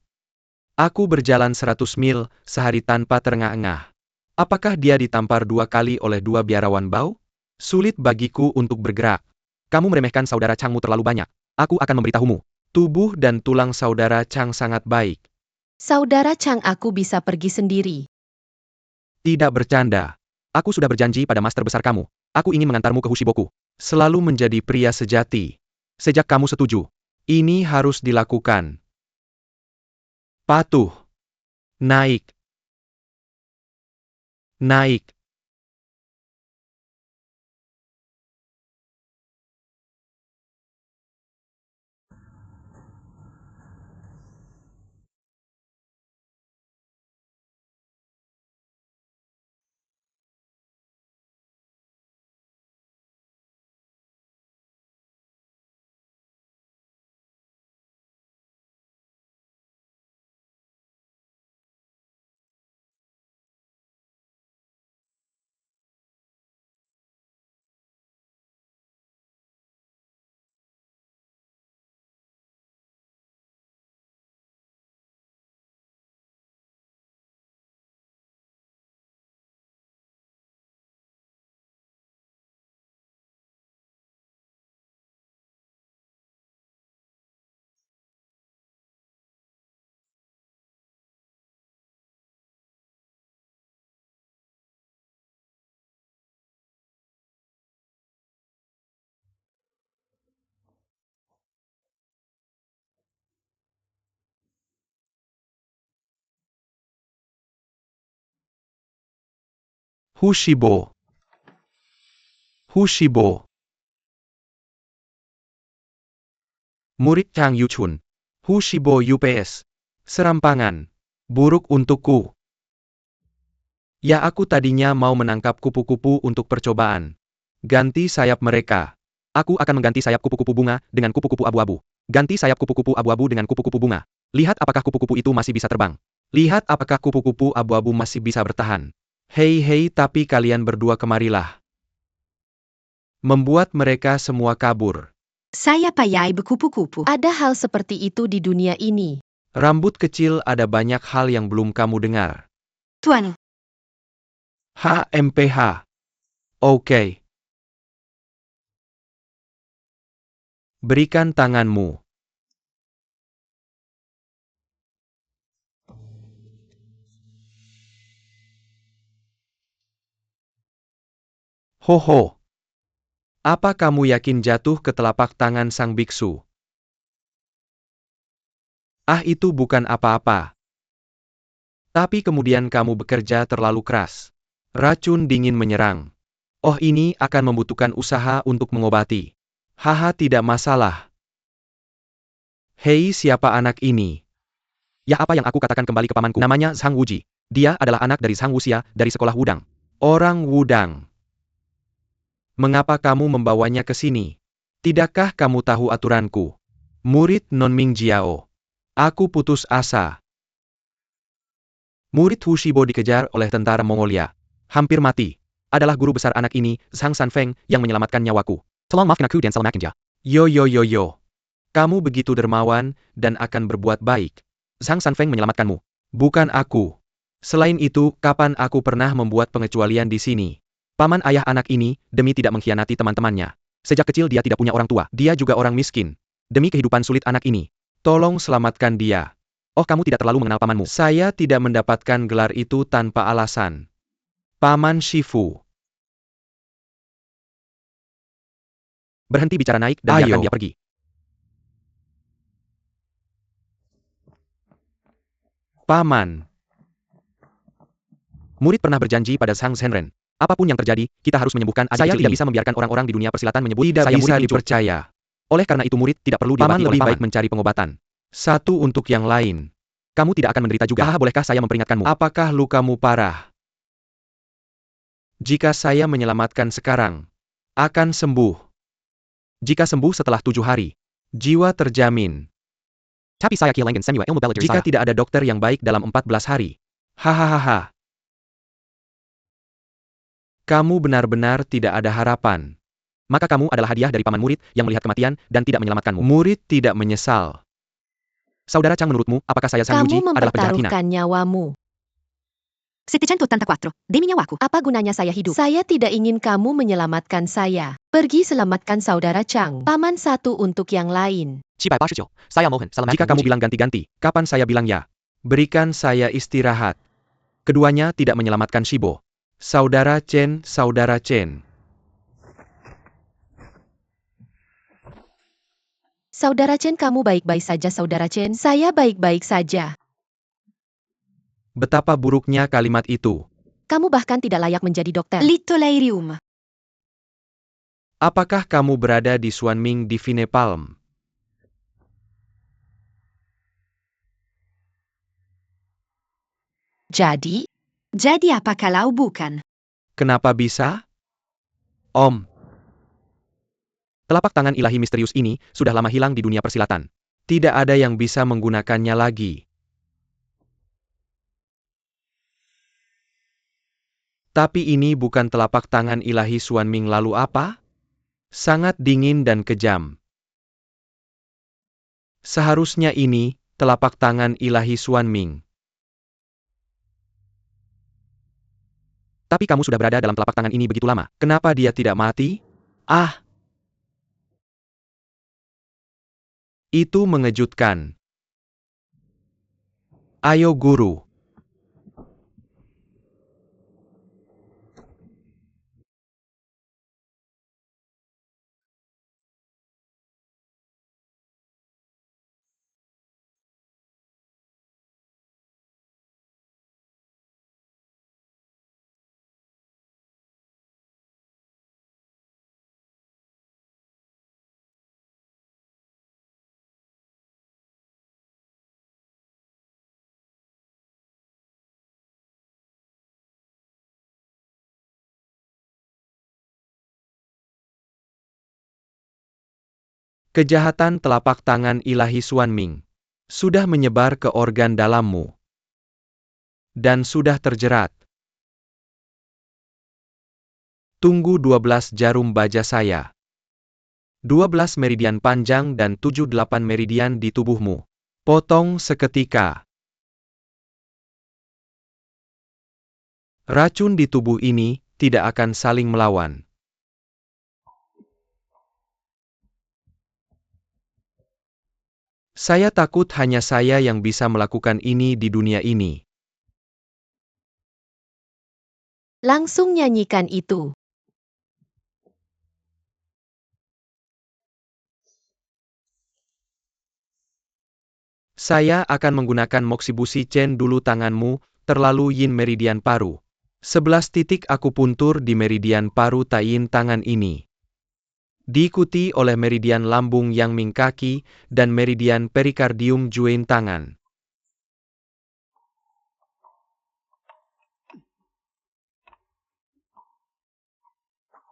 Aku berjalan 100 mil sehari tanpa terengah-engah. Apakah dia ditampar 2 kali oleh 2 biarawan bau? Sulit bagiku untuk bergerak. Kamu meremehkan saudara Changmu terlalu banyak. Aku akan memberitahumu. Tubuh dan tulang saudara Chang sangat baik. Saudara Chang, aku bisa pergi sendiri. Tidak bercanda. Aku sudah berjanji pada master besar kamu. Aku ingin mengantarmu ke Hushiboku. Selalu menjadi pria sejati. Sejak kamu setuju. Ini harus dilakukan. Patuh. Naik. Naik. Hushibo. Hushibo. Murid Chang Yuchun. Hushibo UPS. Serampangan. Buruk untukku. Ya, aku tadinya mau menangkap kupu-kupu untuk percobaan. Ganti sayap mereka. Aku akan mengganti sayap kupu-kupu bunga dengan kupu-kupu abu-abu. Ganti sayap kupu-kupu abu-abu dengan kupu-kupu bunga. Lihat apakah kupu-kupu itu masih bisa terbang. Lihat apakah kupu-kupu abu-abu masih bisa bertahan. Hei, tapi kalian berdua kemarilah. Membuat mereka semua kabur. Saya payai berkupu-kupu. Ada hal seperti itu di dunia ini. Rambut kecil, ada banyak hal yang belum kamu dengar. Tuan, HMPH. Oke. Berikan tanganmu. Hoho. Apa kamu yakin jatuh ke telapak tangan sang biksu? Ah, itu bukan apa-apa. Tapi kemudian kamu bekerja terlalu keras. Racun dingin menyerang. Oh, ini akan membutuhkan usaha untuk mengobati. Haha, tidak masalah. Hei, siapa anak ini? Ya, apa yang aku katakan kembali ke pamanku. Namanya Zhang Wuji. Dia adalah anak dari Zhang Wuxia, dari sekolah Wudang. Orang Wudang. Mengapa kamu membawanya ke sini? Tidakkah kamu tahu aturanku? Murid Non Ming Jiao. Aku putus asa. Murid Hu Shibo dikejar oleh tentara Mongolia. Hampir mati. Adalah guru besar anak ini, Zhang Sanfeng, yang menyelamatkan nyawaku. Tolong maafkan aku dan selamatkan. Yo. Kamu begitu dermawan, dan akan berbuat baik. Zhang Sanfeng menyelamatkanmu. Bukan aku. Selain itu, kapan aku pernah membuat pengecualian di sini? Paman ayah anak ini, demi tidak mengkhianati teman-temannya. Sejak kecil dia tidak punya orang tua. Dia juga orang miskin. Demi kehidupan sulit anak ini. Tolong selamatkan dia. Oh, kamu tidak terlalu mengenal pamanmu. Saya tidak mendapatkan gelar itu tanpa alasan. Paman Shifu. Berhenti bicara, naik dan biarkan dia pergi. Paman. Murid pernah berjanji pada Zhang Zhenren. Apapun yang terjadi, kita harus menyembuhkan adik Saya kecil ini. Tidak bisa membiarkan orang-orang di dunia persilatan menyebut Tidak saya bisa murid dipercaya. Oleh karena itu murid tidak perlu diobati oleh paman. Lebih baik mencari pengobatan. Satu untuk yang lain. Kamu tidak akan menderita juga. Bolehkah saya memperingatkanmu? Apakah lukamu parah? Jika saya menyelamatkan sekarang, akan sembuh. Jika sembuh setelah 7 hari, jiwa terjamin. Tapi saya kehilangan semua ilmu bela diri saya. Jika tidak ada dokter yang baik dalam 14 hari. Hahaha. Kamu benar-benar tidak ada harapan. Maka kamu adalah hadiah dari paman murid yang melihat kematian dan tidak menyelamatkanmu. Murid tidak menyesal. Saudara Chang, menurutmu, apakah saya Zhang Wuji Kamu adalah penjahat hina? mempertaruhkan nyawamu. 784 demi nyawaku. Apa gunanya saya hidup? Saya tidak ingin kamu menyelamatkan saya. Pergi selamatkan saudara Chang. Paman satu untuk yang lain. Saya mohon, jika kamu bilang ganti-ganti, kapan saya bilang ya? Berikan saya istirahat. Keduanya tidak menyelamatkan Shibo. Saudara Chen. Saudara Chen, kamu baik-baik saja saudara Chen? Saya baik-baik saja. Betapa buruknya kalimat itu. Kamu bahkan tidak layak menjadi dokter. Litolairium. Apakah kamu berada di Xuanming Divine Palm? Jadi apa kalau bukan? Kenapa bisa? Om. Telapak tangan ilahi misterius ini sudah lama hilang di dunia persilatan. Tidak ada yang bisa menggunakannya lagi. Tapi ini bukan telapak tangan ilahi Xuanming, lalu apa? Sangat dingin dan kejam. Seharusnya ini telapak tangan ilahi Xuanming. Tapi kamu sudah berada dalam telapak tangan ini begitu lama. Kenapa dia tidak mati? Ah! Itu mengejutkan. Ayo guru. Kejahatan telapak tangan ilahi Xuanming sudah menyebar ke organ dalammu dan sudah terjerat. Tunggu 12 jarum baja saya. 12 meridian panjang dan 78 meridian di tubuhmu. Potong seketika. Racun di tubuh ini tidak akan saling melawan. Saya takut hanya saya yang bisa melakukan ini di dunia ini. Langsung nyanyikan itu. Saya akan menggunakan Moxibushi Chen dulu tanganmu, terlalu yin meridian paru. 11 titik akupuntur di meridian paru Taiyin tangan ini. Diikuti oleh meridian lambung Yang Ming kaki, dan meridian perikardium Juein tangan.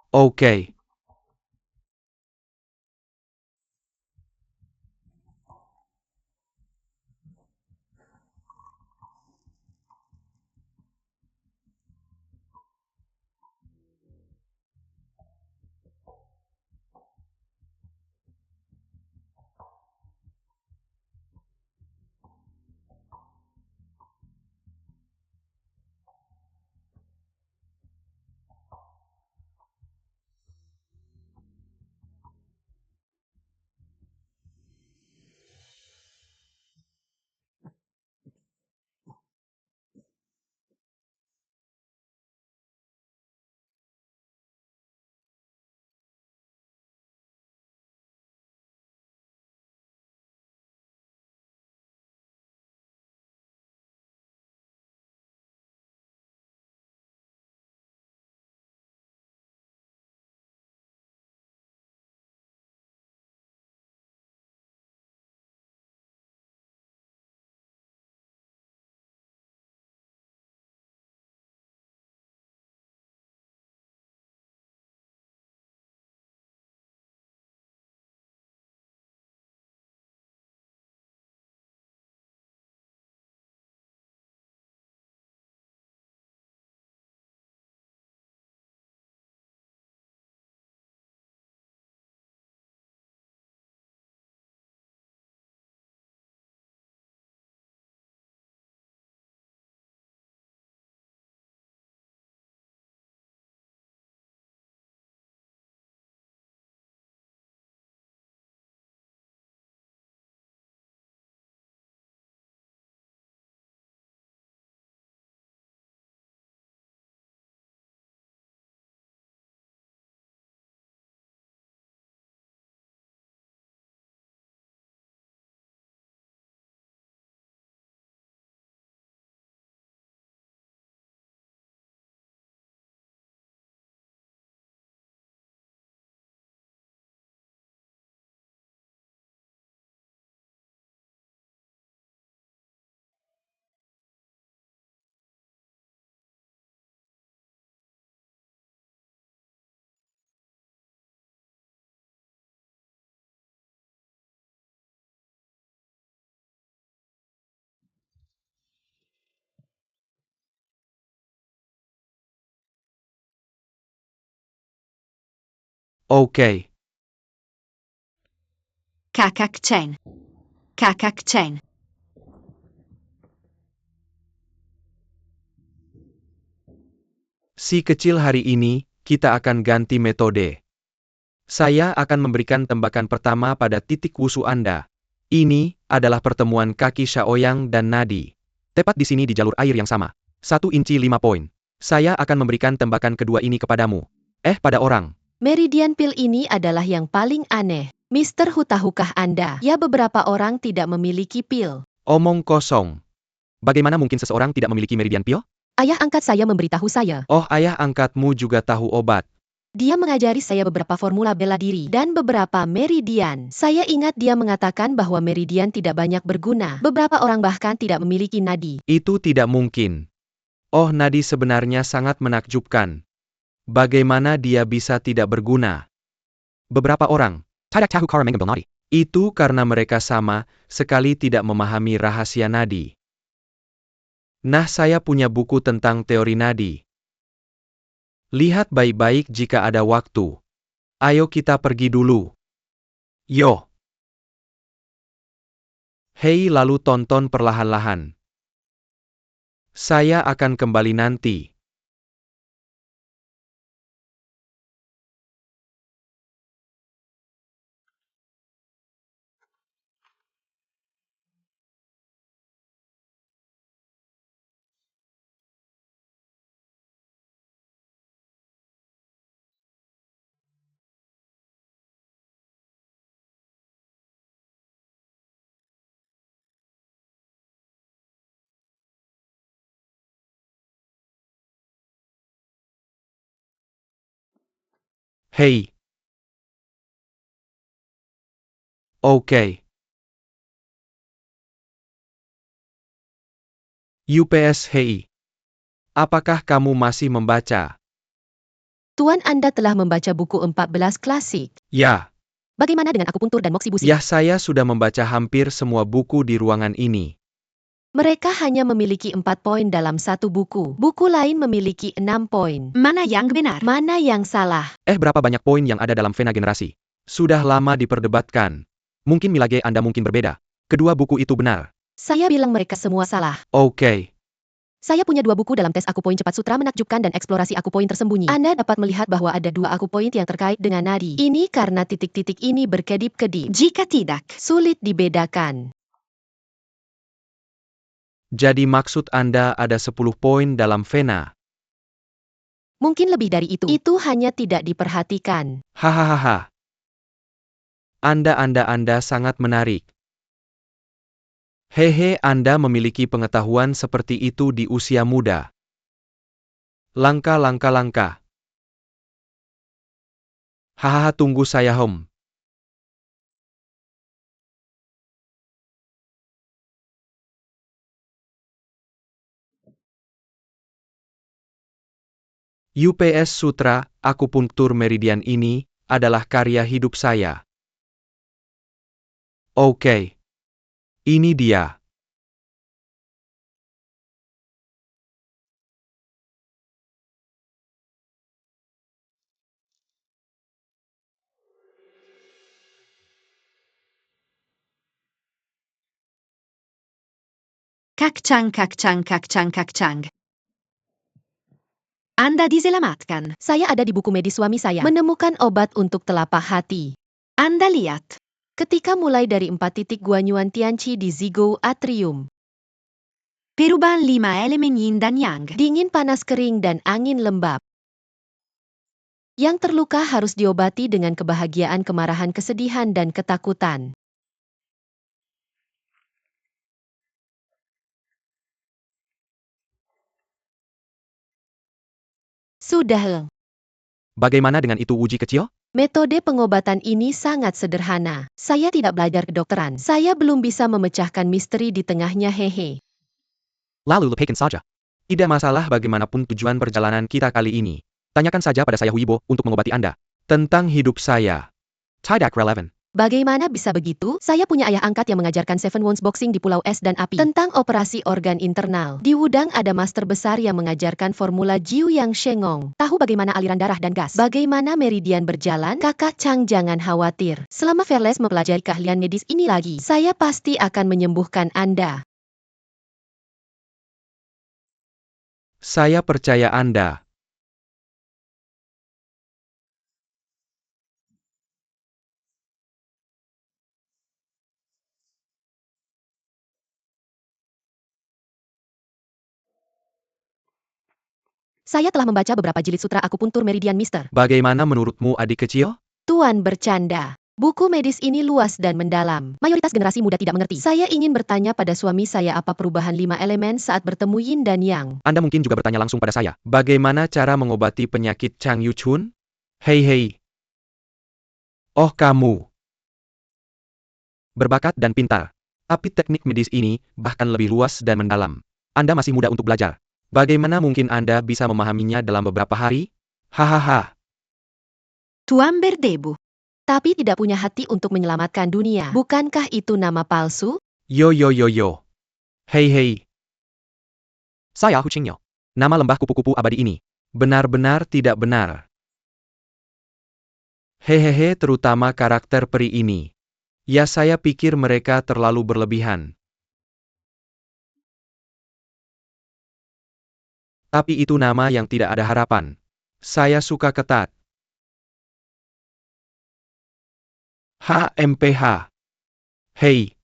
Oke. Oke. Kakak Chen. Kakak Chen. Si kecil hari ini, kita akan ganti metode. Saya akan memberikan tembakan pertama pada titik wusu Anda. Ini adalah pertemuan kaki Shaoyang dan nadi. Tepat di sini di jalur air yang sama. 1 inci 5 poin. Saya akan memberikan tembakan kedua ini kepadamu. Pada orang. Meridian pil ini adalah yang paling aneh. Mister Hu, tahukah Anda? Ya, beberapa orang tidak memiliki pil. Omong kosong. Bagaimana mungkin seseorang tidak memiliki meridian pil? Ayah angkat saya memberitahu saya. Oh, ayah angkatmu juga tahu obat. Dia mengajari saya beberapa formula bela diri dan beberapa meridian. Saya ingat dia mengatakan bahwa meridian tidak banyak berguna. Beberapa orang bahkan tidak memiliki nadi. Itu tidak mungkin. Oh, nadi sebenarnya sangat menakjubkan. Bagaimana dia bisa tidak berguna? Beberapa orang. Itu karena mereka sama sekali tidak memahami rahasia nadi. Nah, saya punya buku tentang teori nadi. Lihat baik-baik jika ada waktu. Ayo kita pergi dulu. Yo. Hei, lalu tonton perlahan-lahan. Saya akan kembali nanti. Hei. Oke. UPS Hei. Apakah kamu masih membaca? Tuan Anda telah membaca buku 14 klasik. Ya. Bagaimana dengan akupuntur dan moksibusi? Ya, saya sudah membaca hampir semua buku di ruangan ini. Mereka hanya memiliki 4 poin dalam satu buku. Buku lain memiliki 6 poin. Mana yang benar? Mana yang salah? Berapa banyak poin yang ada dalam Vena Generasi? Sudah lama diperdebatkan. Mungkin Milage Anda mungkin berbeda. Kedua buku itu benar. Saya bilang mereka semua salah. Oke. Saya punya 2 buku dalam tes akupoin cepat sutra menakjubkan dan eksplorasi akupoin tersembunyi. Anda dapat melihat bahwa ada 2 akupoin yang terkait dengan nadi. Ini karena titik-titik ini berkedip-kedip. Jika tidak, Sulit dibedakan. Jadi maksud Anda ada 10 poin dalam Vena. Mungkin lebih dari itu. Itu hanya tidak diperhatikan. Hahaha. Anda sangat menarik. Hehe, Anda memiliki pengetahuan seperti itu di usia muda. Langka. Hahaha, tunggu saya, Hom. UPS Sutra, akupunktur meridian ini, adalah karya hidup saya. Oke. Ini dia. kakcang. Anda diselamatkan. Saya ada di buku medis suami saya. Menemukan obat untuk telapak hati. Anda lihat. Ketika mulai dari 4 titik Guanyuan Tianqi di Zigou Atrium. Perubahan 5 elemen yin dan yang. Dingin, panas, kering, dan angin lembab. Yang terluka harus diobati dengan kebahagiaan, kemarahan, kesedihan, dan ketakutan. Sudah. Bagaimana dengan itu, uji kecil? Metode pengobatan ini sangat sederhana. Saya tidak belajar kedokteran. Saya belum bisa memecahkan misteri di tengahnya, hehe. Lalu lepaskan saja. Tidak masalah bagaimanapun tujuan perjalanan kita kali ini. Tanyakan saja pada saya Huibo untuk mengobati Anda. Tentang hidup saya. Tidak relevan. Bagaimana bisa begitu? Saya punya ayah angkat yang mengajarkan Seven Wounds Boxing di Pulau Es dan Api. Tentang operasi organ internal. Di Wudang ada master besar yang mengajarkan formula Jiu Yang Shengong. Tahu bagaimana aliran darah dan gas? Bagaimana meridian berjalan? Kakak Chang, jangan khawatir. Selama Fearless mempelajari keahlian medis ini lagi, saya pasti akan menyembuhkan Anda. Saya percaya Anda. Saya telah membaca beberapa jilid sutra akupuntur meridian, Mister. Bagaimana menurutmu, adik kecil? Tuan bercanda. Buku medis ini luas dan mendalam. Mayoritas generasi muda tidak mengerti. Saya ingin bertanya pada suami saya apa perubahan 5 elemen saat bertemu yin dan yang. Anda mungkin juga bertanya langsung pada saya. Bagaimana cara mengobati penyakit Chang Yuchun? Hei. Oh, kamu. Berbakat dan pintar. Tapi teknik medis ini bahkan lebih luas dan mendalam. Anda masih muda untuk belajar. Bagaimana mungkin Anda bisa memahaminya dalam beberapa hari? Hahaha. Tuan berdebu. Tapi tidak punya hati untuk menyelamatkan dunia. Bukankah itu nama palsu? Yo. Hei. Saya Hu Qingyo. Nama lembah kupu-kupu abadi ini. Benar-benar tidak benar. Hehehe, terutama karakter peri ini. Ya, saya pikir mereka terlalu berlebihan. Tapi itu nama yang tidak ada harapan. Saya suka ketat. HMPH. Hei.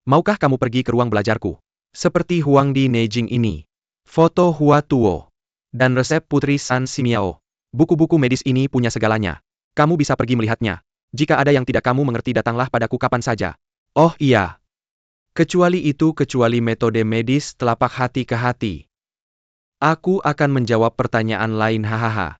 Maukah kamu pergi ke ruang belajarku? Seperti Huang di Neijing ini. Foto Hua Tuo. Dan resep Putri San Simiao. Buku-buku medis ini punya segalanya. Kamu bisa pergi melihatnya. Jika ada yang tidak kamu mengerti, datanglah padaku kapan saja. Oh iya. Kecuali metode medis telapak hati ke hati. Aku akan menjawab pertanyaan lain, hahaha.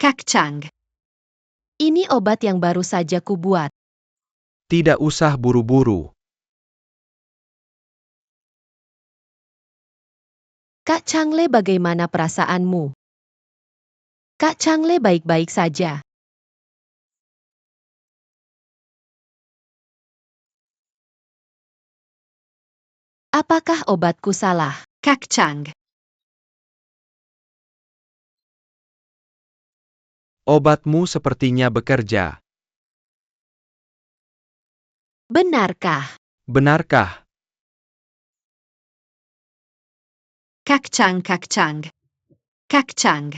Kak Chang. Ini obat yang baru saja kubuat. Tidak usah buru-buru. Kak Changle, bagaimana perasaanmu? Kak Changle baik-baik saja. Apakah obatku salah? Kak Chang. Obatmu sepertinya bekerja. Benarkah? Benarkah? Kak Chang, Kak Chang. Kak Chang.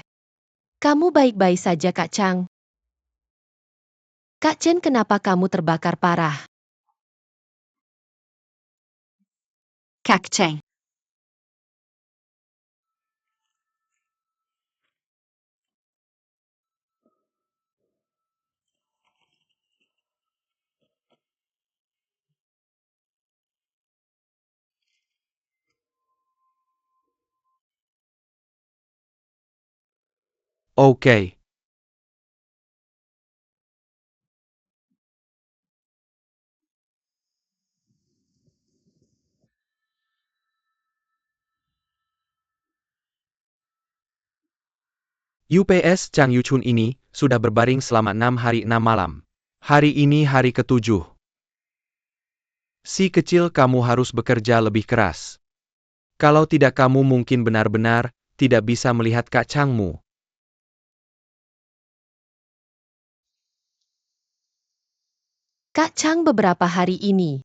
Kamu baik-baik saja, Kak Chang? Kak Chen, kenapa kamu terbakar parah? Kak Chang. Oke. UPS Chang Yuchun ini sudah berbaring selama 6 hari 6 malam. Hari ini hari ke-7. Si kecil, kamu harus bekerja lebih keras. Kalau tidak kamu mungkin benar-benar tidak bisa melihat Kak Changmu. Kak Chang, beberapa hari ini,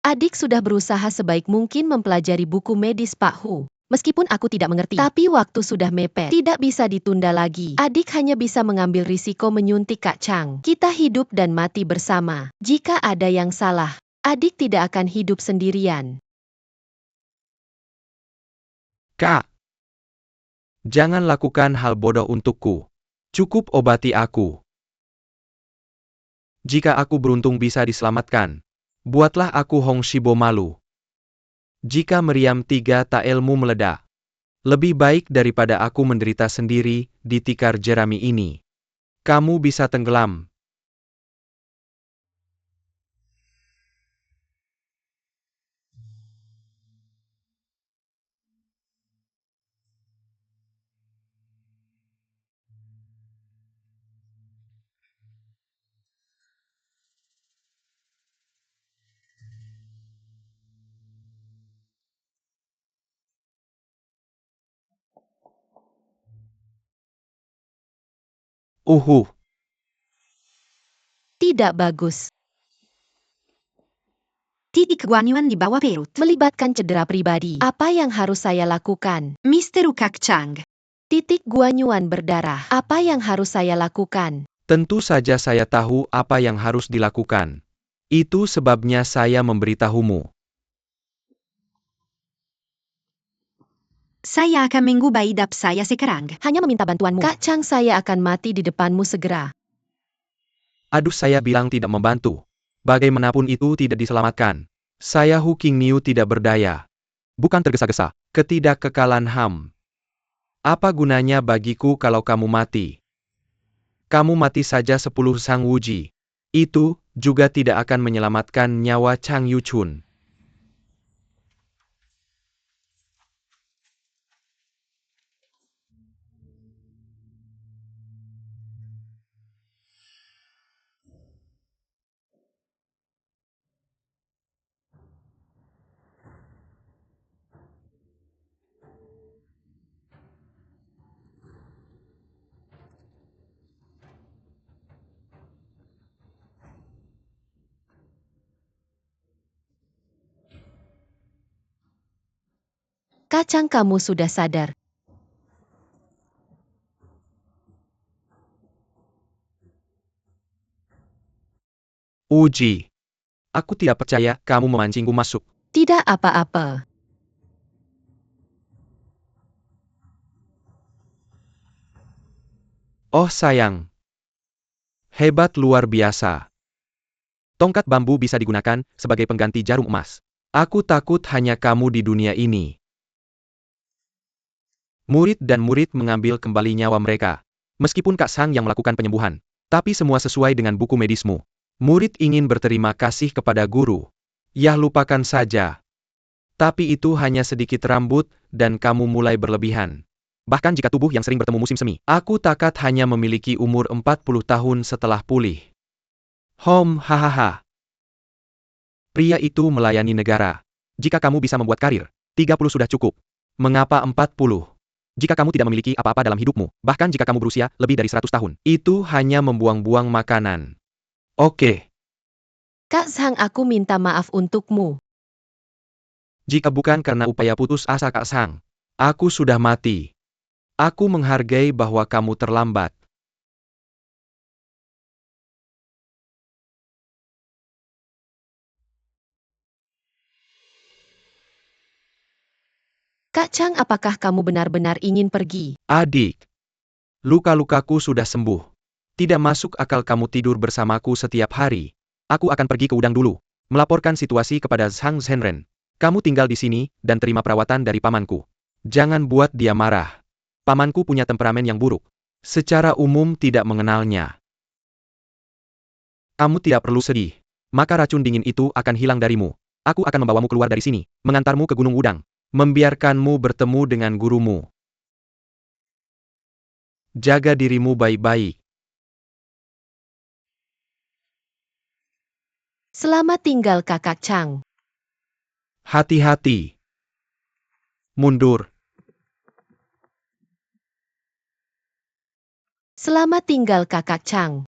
adik sudah berusaha sebaik mungkin mempelajari buku medis Pak Hu. Meskipun aku tidak mengerti, tapi waktu sudah mepet, tidak bisa ditunda lagi. Adik hanya bisa mengambil risiko menyuntik Kak Chang. Kita hidup dan mati bersama. Jika ada yang salah, adik tidak akan hidup sendirian. Kak, jangan lakukan hal bodoh untukku. Cukup obati aku. Jika aku beruntung bisa diselamatkan, buatlah aku Hong Shibo malu. Jika meriam 3 taelmu meledak, lebih baik daripada aku menderita sendiri di tikar jerami ini. Kamu bisa tenggelam. Tidak bagus. Titik Guanyuan di bawah perut. Melibatkan cedera pribadi. Apa yang harus saya lakukan? Mister Kak Chang. Titik Guanyuan berdarah. Apa yang harus saya lakukan? Tentu saja saya tahu apa yang harus dilakukan. Itu sebabnya saya memberitahumu. Saya akan mengubah hidup saya sekarang. Hanya meminta bantuanmu. Kak Chang, saya akan mati di depanmu segera. Aduh, saya bilang tidak membantu. Bagaimanapun itu tidak diselamatkan. Saya Hu Qingniu tidak berdaya. Bukan tergesa-gesa. Ketidakkekalan HAM. Apa gunanya bagiku kalau kamu mati? Kamu mati saja 10 Sang Wuji. Itu juga tidak akan menyelamatkan nyawa Chang Yuchun. Kak Chang, kamu sudah sadar. Uji. Aku tidak percaya kamu memancingku masuk. Tidak apa-apa. Oh sayang. Hebat luar biasa. Tongkat bambu bisa digunakan sebagai pengganti jarum emas. Aku takut hanya kamu di dunia ini. Murid dan murid mengambil kembali nyawa mereka. Meskipun Kak Sang yang melakukan penyembuhan, tapi semua sesuai dengan buku medismu. Murid ingin berterima kasih kepada guru. Yah, lupakan saja. Tapi itu hanya sedikit rambut, dan kamu mulai berlebihan. Bahkan jika tubuh yang sering bertemu musim semi. Aku takut hanya memiliki umur 40 tahun setelah pulih. Hahaha. Pria itu melayani negara. Jika kamu bisa membuat karir, 30 sudah cukup. Mengapa 40? Jika kamu tidak memiliki apa-apa dalam hidupmu, bahkan jika kamu berusia lebih dari 100 tahun, itu hanya membuang-buang makanan. Oke. Kak Sang, aku minta maaf untukmu. Jika bukan karena upaya putus asa Kak Sang, aku sudah mati. Aku menghargai bahwa kamu terlambat. Kak Chang, apakah kamu benar-benar ingin pergi? Adik, luka-lukaku sudah sembuh. Tidak masuk akal kamu tidur bersamaku setiap hari. Aku akan pergi ke gudang dulu, melaporkan situasi kepada Zhang Zhenren. Kamu tinggal di sini, dan terima perawatan dari pamanku. Jangan buat dia marah. Pamanku punya temperamen yang buruk. Secara umum tidak mengenalnya. Kamu tidak perlu sedih. Maka racun dingin itu akan hilang darimu. Aku akan membawamu keluar dari sini, mengantarmu ke Gunung Wudang. Membiarkanmu bertemu dengan gurumu. Jaga dirimu baik-baik. Selamat tinggal Kakak Chang. Hati-hati. Mundur. Selamat tinggal Kakak Chang.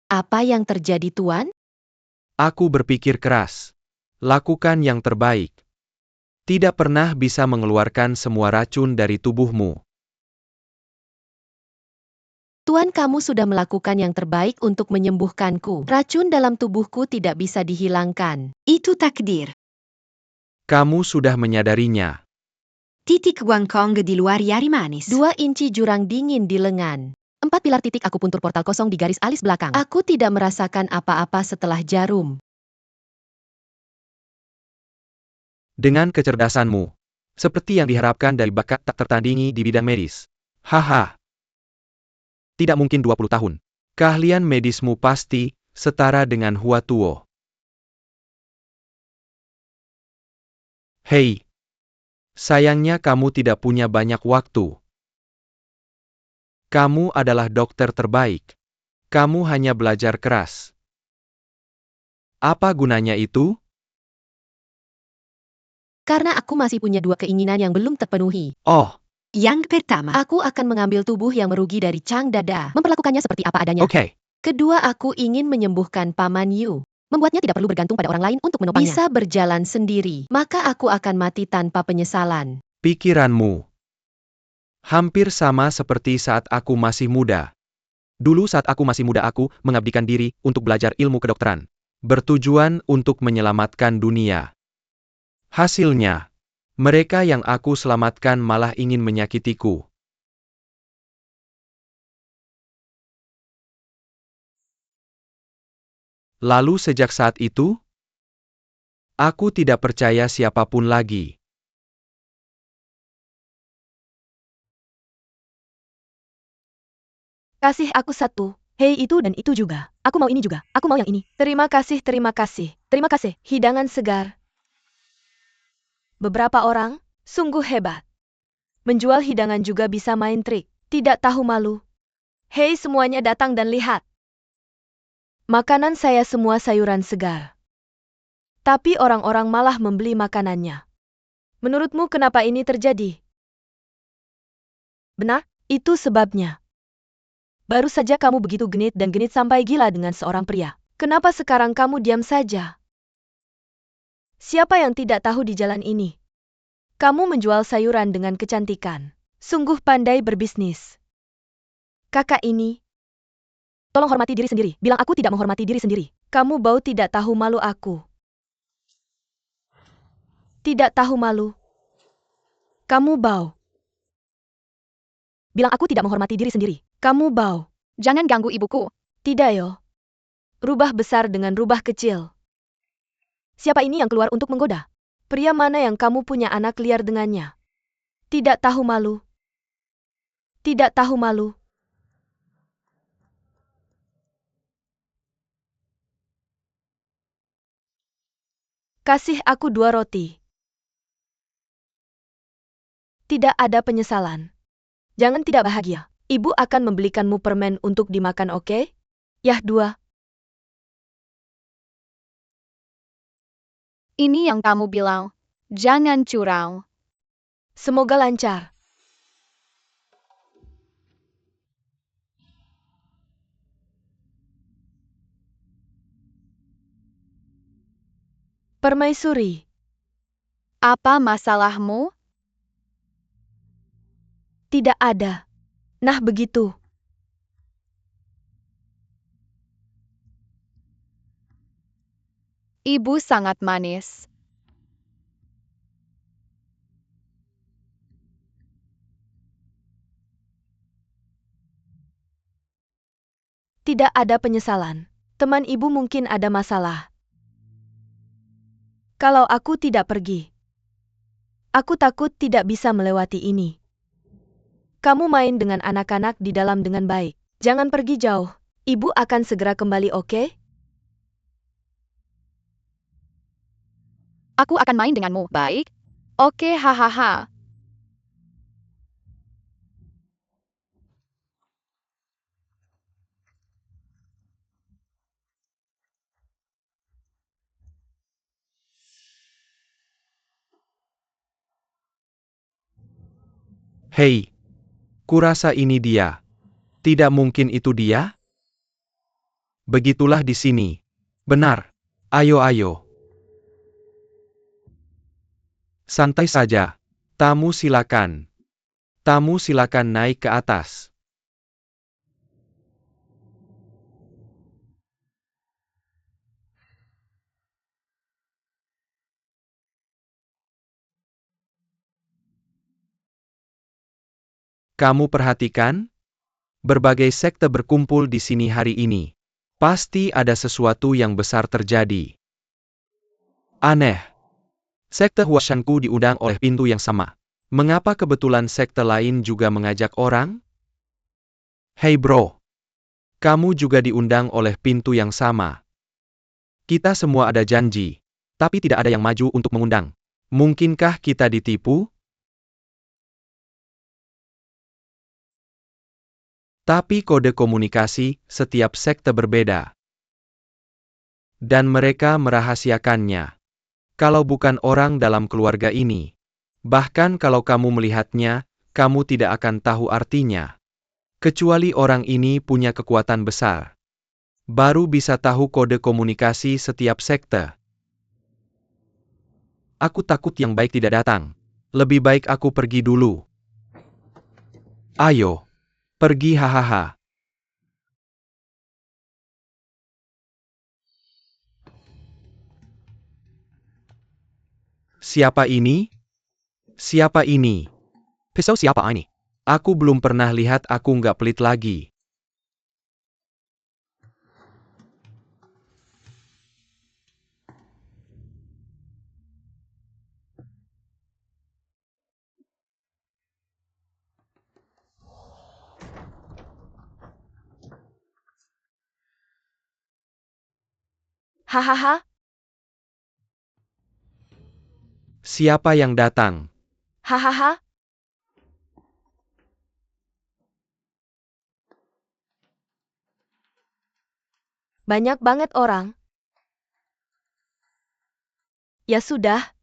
Apa yang terjadi, Tuan? Aku berpikir keras. Lakukan yang terbaik. Tidak pernah bisa mengeluarkan semua racun dari tubuhmu. Tuan, kamu sudah melakukan yang terbaik untuk menyembuhkanku. Racun dalam tubuhku tidak bisa dihilangkan. Itu takdir. Kamu sudah menyadarinya. Titik Wangkong di luar Yari Manis. 2 inci jurang dingin di lengan. 4 pilar titik akupuntur portal kosong di garis alis belakang. Aku tidak merasakan apa-apa setelah jarum. Dengan kecerdasanmu. Seperti yang diharapkan dari bakat tak tertandingi di bidang medis. Haha. Tidak mungkin 20 tahun. Keahlian medismu pasti setara dengan Hua Tuo. Hei. Sayangnya kamu tidak punya banyak waktu. Kamu adalah dokter terbaik. Kamu hanya belajar keras. Apa gunanya itu? Karena aku masih punya 2 keinginan yang belum terpenuhi. Oh, Yang pertama, Aku akan mengambil tubuh yang merugi dari Chang Dada, memperlakukannya seperti apa adanya. Oke. Kedua, aku ingin menyembuhkan Paman Yu. Membuatnya tidak perlu bergantung pada orang lain untuk menopangnya. Bisa berjalan sendiri, maka aku akan mati tanpa penyesalan. Pikiranmu hampir sama seperti saat aku masih muda. Dulu saat aku masih muda aku mengabdikan diri untuk belajar ilmu kedokteran. Bertujuan untuk menyelamatkan dunia. Hasilnya, mereka yang aku selamatkan malah ingin menyakitiku. Lalu sejak saat itu, aku tidak percaya siapapun lagi. Kasih aku satu. Hei, itu dan itu juga. Aku mau ini juga. Aku mau yang ini. Terima kasih, terima kasih. Terima kasih. Hidangan segar. Beberapa orang, sungguh hebat. Menjual hidangan juga bisa main trik. Tidak tahu malu. Hei, semuanya datang dan lihat. Makanan saya semua sayuran segar. Tapi orang-orang malah membeli makanannya. Menurutmu kenapa ini terjadi? Benar, itu sebabnya. Baru saja kamu begitu genit dan genit sampai gila dengan seorang pria. Kenapa sekarang kamu diam saja? Siapa yang tidak tahu di jalan ini? Kamu menjual sayuran dengan kecantikan. Sungguh pandai berbisnis. Kakak ini. Tolong hormati diri sendiri. Bilang aku tidak menghormati diri sendiri. Kamu bau tidak tahu malu aku. Tidak tahu malu. Kamu bau. Bilang aku tidak menghormati diri sendiri. Kamu bau. Jangan ganggu ibuku. Tidak yo. Rubah besar dengan rubah kecil. Siapa ini yang keluar untuk menggoda? Pria mana yang kamu punya anak liar dengannya? Tidak tahu malu. Tidak tahu malu. Kasih aku 2 roti. Tidak ada penyesalan. Jangan tidak bahagia. Ibu akan membelikanmu permen untuk dimakan, oke? Yah 2. Ini yang kamu bilang. Jangan curang. Semoga lancar. Permaisuri. Apa masalahmu? Tidak ada. Nah begitu. Ibu sangat manis. Tidak ada penyesalan. Teman ibu mungkin ada masalah. Kalau aku tidak pergi. Aku takut tidak bisa melewati ini. Kamu main dengan anak-anak di dalam dengan baik. Jangan pergi jauh. Ibu akan segera kembali, oke? Aku akan main denganmu, baik? Oke, hahaha. Hei, kurasa ini dia. Tidak mungkin itu dia? Begitulah di sini. Benar. Ayo, ayo. Santai saja. Tamu silakan. Tamu silakan naik ke atas. Kamu perhatikan? Berbagai sekte berkumpul di sini hari ini. Pasti ada sesuatu yang besar terjadi. Aneh. Sekte Huashanku diundang oleh pintu yang sama. Mengapa kebetulan sekte lain juga mengajak orang? Hei bro. Kamu juga diundang oleh pintu yang sama. Kita semua ada janji. Tapi tidak ada yang maju untuk mengundang. Mungkinkah kita ditipu? Tapi kode komunikasi setiap sekte berbeda. Dan mereka merahasiakannya. Kalau bukan orang dalam keluarga ini. Bahkan kalau kamu melihatnya, kamu tidak akan tahu artinya. Kecuali orang ini punya kekuatan besar. Baru bisa tahu kode komunikasi setiap sekte. Aku takut yang baik tidak datang. Lebih baik aku pergi dulu. Ayo. Pergi hahaha. Siapa ini? Siapa ini? Pisau siapa ini? Aku belum pernah lihat, aku nggak pelit lagi. Hahaha, Siapa yang datang? hahaha. Banyak banget orang. Ya sudah.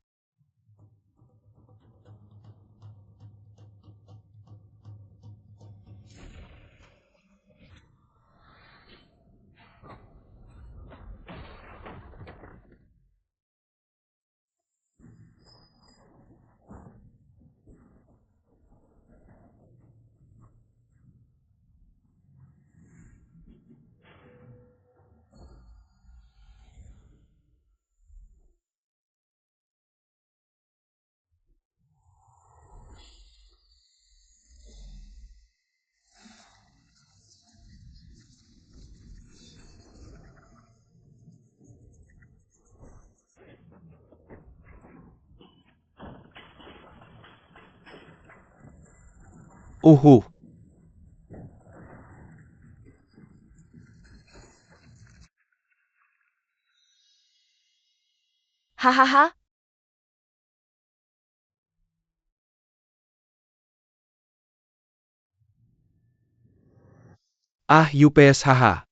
Uhu. Hahaha. Ah, UPS haha.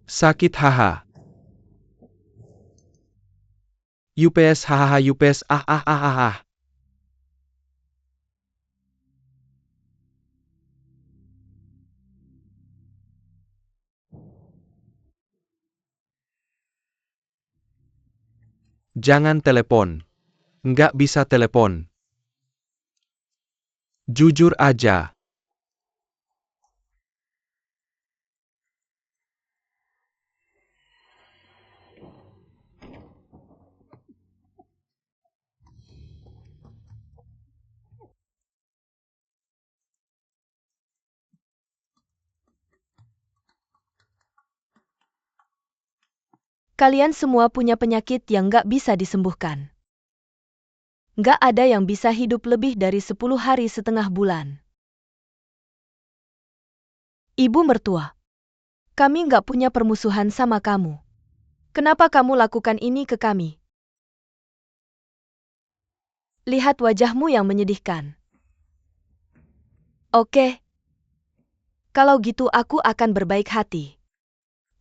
Sakit haha. UPS hahaha, UPS ah ah ah ah ah. Jangan telepon. Nggak bisa telepon. Jujur aja. Kalian semua punya penyakit yang nggak bisa disembuhkan. Nggak ada yang bisa hidup lebih dari 10 hari setengah bulan. Ibu mertua, kami nggak punya permusuhan sama kamu. Kenapa kamu lakukan ini ke kami? Lihat wajahmu yang menyedihkan. Oke. Kalau gitu aku akan berbaik hati.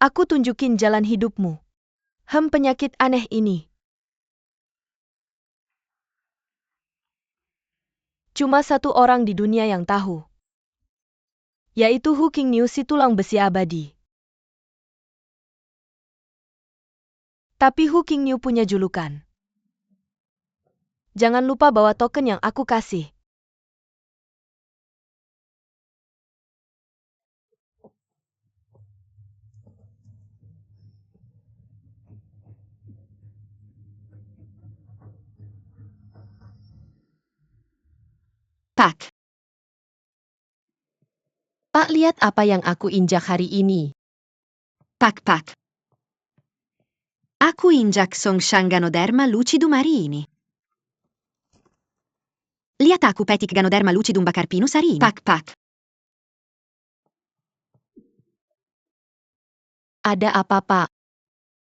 Aku tunjukin jalan hidupmu. Penyakit aneh ini. Cuma satu orang di dunia yang tahu. Yaitu Hu Qingniu, si tulang besi abadi. Tapi Hu Qingniu punya julukan. Jangan lupa bawa token yang aku kasih. Pak. Pak, lihat apa yang aku injak hari ini. Pak pak. Aku injak Songshan Ganoderma lucidum marini. Lihat aku petik Ganoderma lucidum bacarpinus arini. Pak pak. Ada apa, Pak?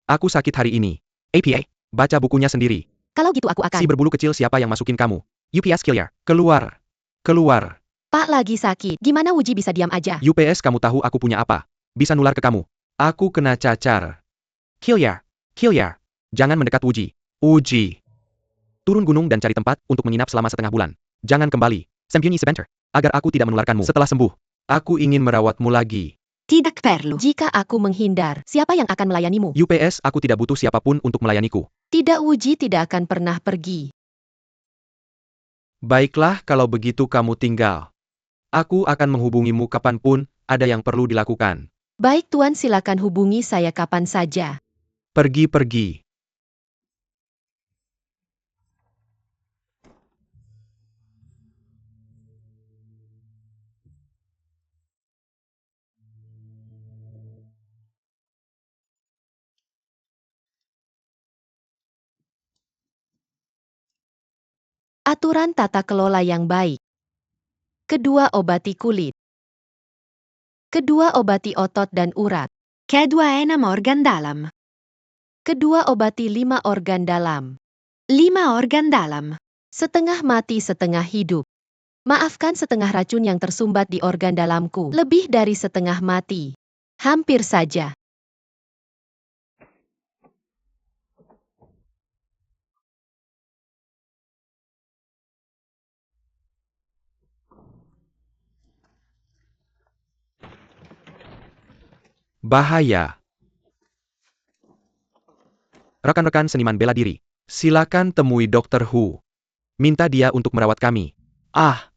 Aku sakit hari ini. APA, baca bukunya sendiri. Kalau gitu aku akan. Si berbulu kecil, siapa yang masukin kamu? UPS killer. Keluar. Keluar. Pak lagi sakit. Gimana Wuji bisa diam aja? UPS, kamu tahu aku punya apa? Bisa nular ke kamu. Aku kena cacar. Killer. Killer. Jangan mendekat Wuji. Uji. Turun gunung dan cari tempat untuk menginap selama setengah bulan. Jangan kembali. Sembunyi sebentar. Agar aku tidak menularkanmu. Setelah sembuh, aku ingin merawatmu lagi. Tidak perlu. Jika aku menghindar, siapa yang akan melayanimu? UPS, aku tidak butuh siapapun untuk melayaniku. Tidak, Wuji tidak akan pernah pergi. Baiklah kalau begitu kamu tinggal. Aku akan menghubungimu kapanpun ada yang perlu dilakukan. Baik Tuan, silakan hubungi saya kapan saja. Pergi-pergi. Aturan tata kelola yang baik. Kedua, obati kulit. Kedua, obati otot dan urat. Kedua enam organ dalam. Kedua, obati 5 organ dalam. 5 organ dalam. Setengah mati setengah hidup. Maafkan setengah racun yang tersumbat di organ dalamku. Lebih dari setengah mati. Hampir saja. Bahaya. Rekan-rekan seniman bela diri, silakan temui Dr. Hu. Minta dia untuk merawat kami. Ah,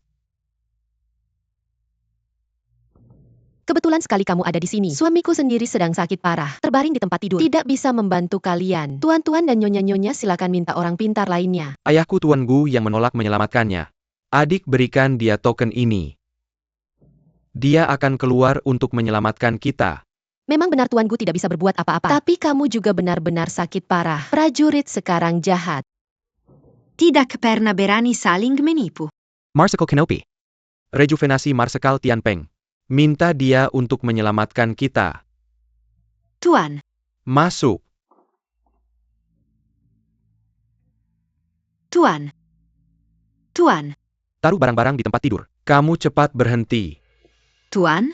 Kebetulan sekali kamu ada di sini. Suamiku sendiri sedang sakit parah, terbaring di tempat tidur. Tidak bisa membantu kalian. Tuan-tuan dan nyonya-nyonya silakan minta orang pintar lainnya. ayahku Tuan Gu yang menolak menyelamatkannya. Adik, berikan dia token ini. Dia akan keluar untuk menyelamatkan kita. Memang benar Tuan Gu tidak bisa berbuat apa-apa. Tapi kamu juga benar-benar sakit parah. Prajurit sekarang jahat. Tidak pernah berani saling menipu. Marsekal Kenopi. Rejuvenasi Marsekal Tianpeng. Minta dia untuk menyelamatkan kita. Tuan, Masuk. Tuan. Tuan, Taruh barang-barang di tempat tidur. Kamu cepat berhenti. Tuan,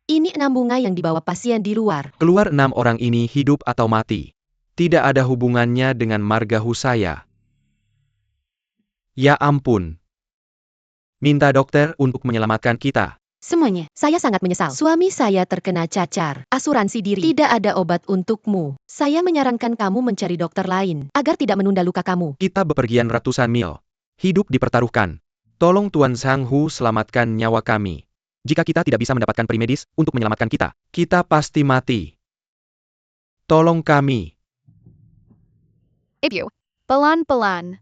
Ini 6 bunga yang dibawa pasien di luar. Keluar 6 orang ini hidup atau mati. Tidak ada hubungannya dengan marga Hu saya. Ya ampun. Minta dokter untuk menyelamatkan kita. semuanya. Saya sangat menyesal. Suami saya terkena cacar. Asuransi diri. Tidak ada obat untukmu. Saya menyarankan kamu mencari dokter lain, agar tidak menunda luka kamu. Kita bepergian ratusan mil. Hidup dipertaruhkan. Tolong Tuan Sang Hu selamatkan nyawa kami. Jika kita tidak bisa mendapatkan peri medis untuk menyelamatkan kita, kita pasti mati. Tolong kami. Ibu, pelan-pelan.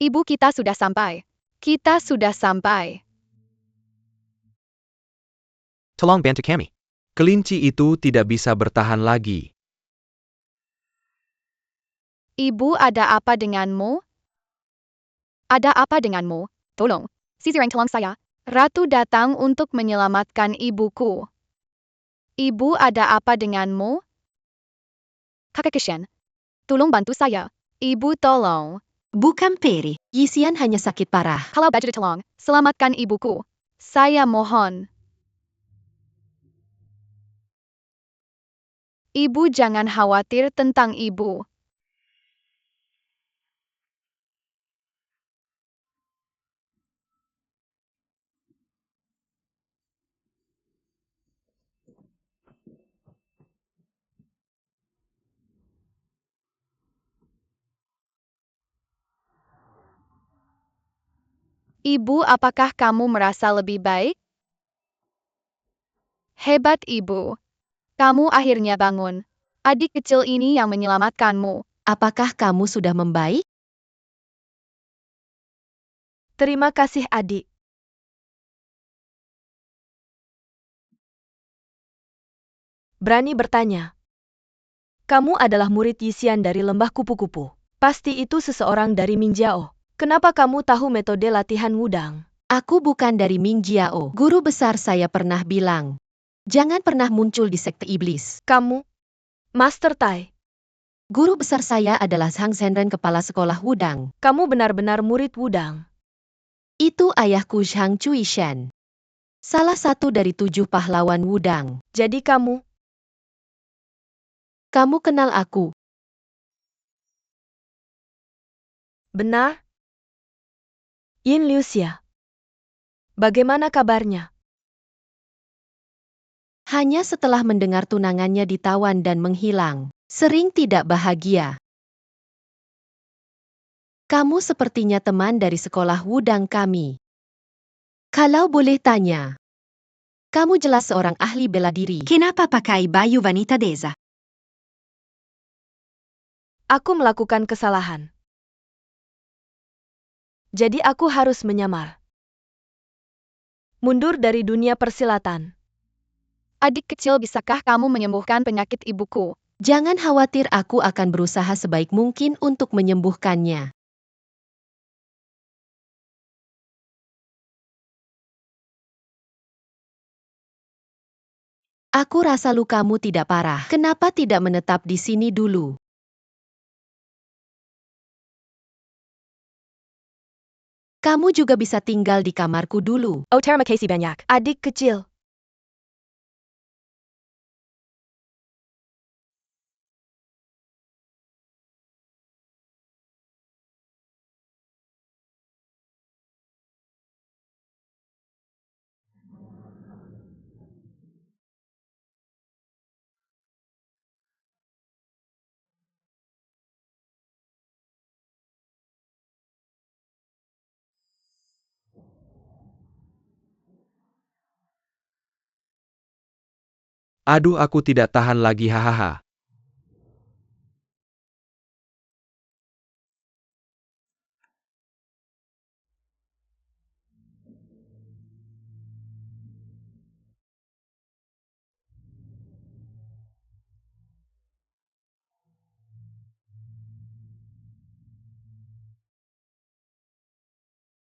Ibu, kita sudah sampai. Kita sudah sampai. Tolong bantu kami. Kelinci itu tidak bisa bertahan lagi. Ibu, ada apa denganmu? Ada apa denganmu? Tolong. Sisireng, tolong saya. Ratu datang untuk menyelamatkan ibuku. Ibu, ada apa denganmu? Kakak kesian. Tolong bantu saya. Ibu, tolong. Bukan peri. Yisian hanya sakit parah. Kalau baju tolong, selamatkan ibuku. Saya mohon. Ibu, jangan khawatir tentang ibu. Ibu, apakah kamu merasa lebih baik? Hebat, Ibu. Kamu akhirnya bangun. Adik kecil ini yang menyelamatkanmu. Apakah kamu sudah membaik? Terima kasih adik. Berani bertanya. Kamu adalah murid Yisian dari lembah kupu-kupu. Pasti itu seseorang dari Mingjao. Kenapa kamu tahu metode latihan wudang? Aku bukan dari Mingjiao. Guru besar saya pernah bilang, jangan pernah muncul di sekte iblis. Kamu, Master Tai, Guru besar saya adalah Sang Zhenren, kepala sekolah wudang. kamu benar-benar murid wudang. Itu ayahku Zhang Chuishan. Salah satu dari 7 pahlawan Wudang. Jadi kamu, Kamu kenal aku. benar? Yin Lucia. Bagaimana kabarnya? Hanya setelah mendengar tunangannya ditawan dan menghilang. Sering tidak bahagia. Kamu sepertinya teman dari sekolah Wudang kami. Kalau boleh tanya, kamu jelas seorang ahli bela diri. Kenapa pakai baju wanita desa? Aku melakukan kesalahan. Jadi aku harus menyamar. Mundur dari dunia persilatan. Adik kecil, bisakah kamu menyembuhkan penyakit ibuku? Jangan khawatir, aku akan berusaha sebaik mungkin untuk menyembuhkannya. Aku rasa lukamu tidak parah. Kenapa tidak menetap di sini dulu? Kamu juga bisa tinggal di kamarku dulu. Oh, terima kasih banyak. Adik kecil. Aduh, aku tidak tahan lagi, hahaha.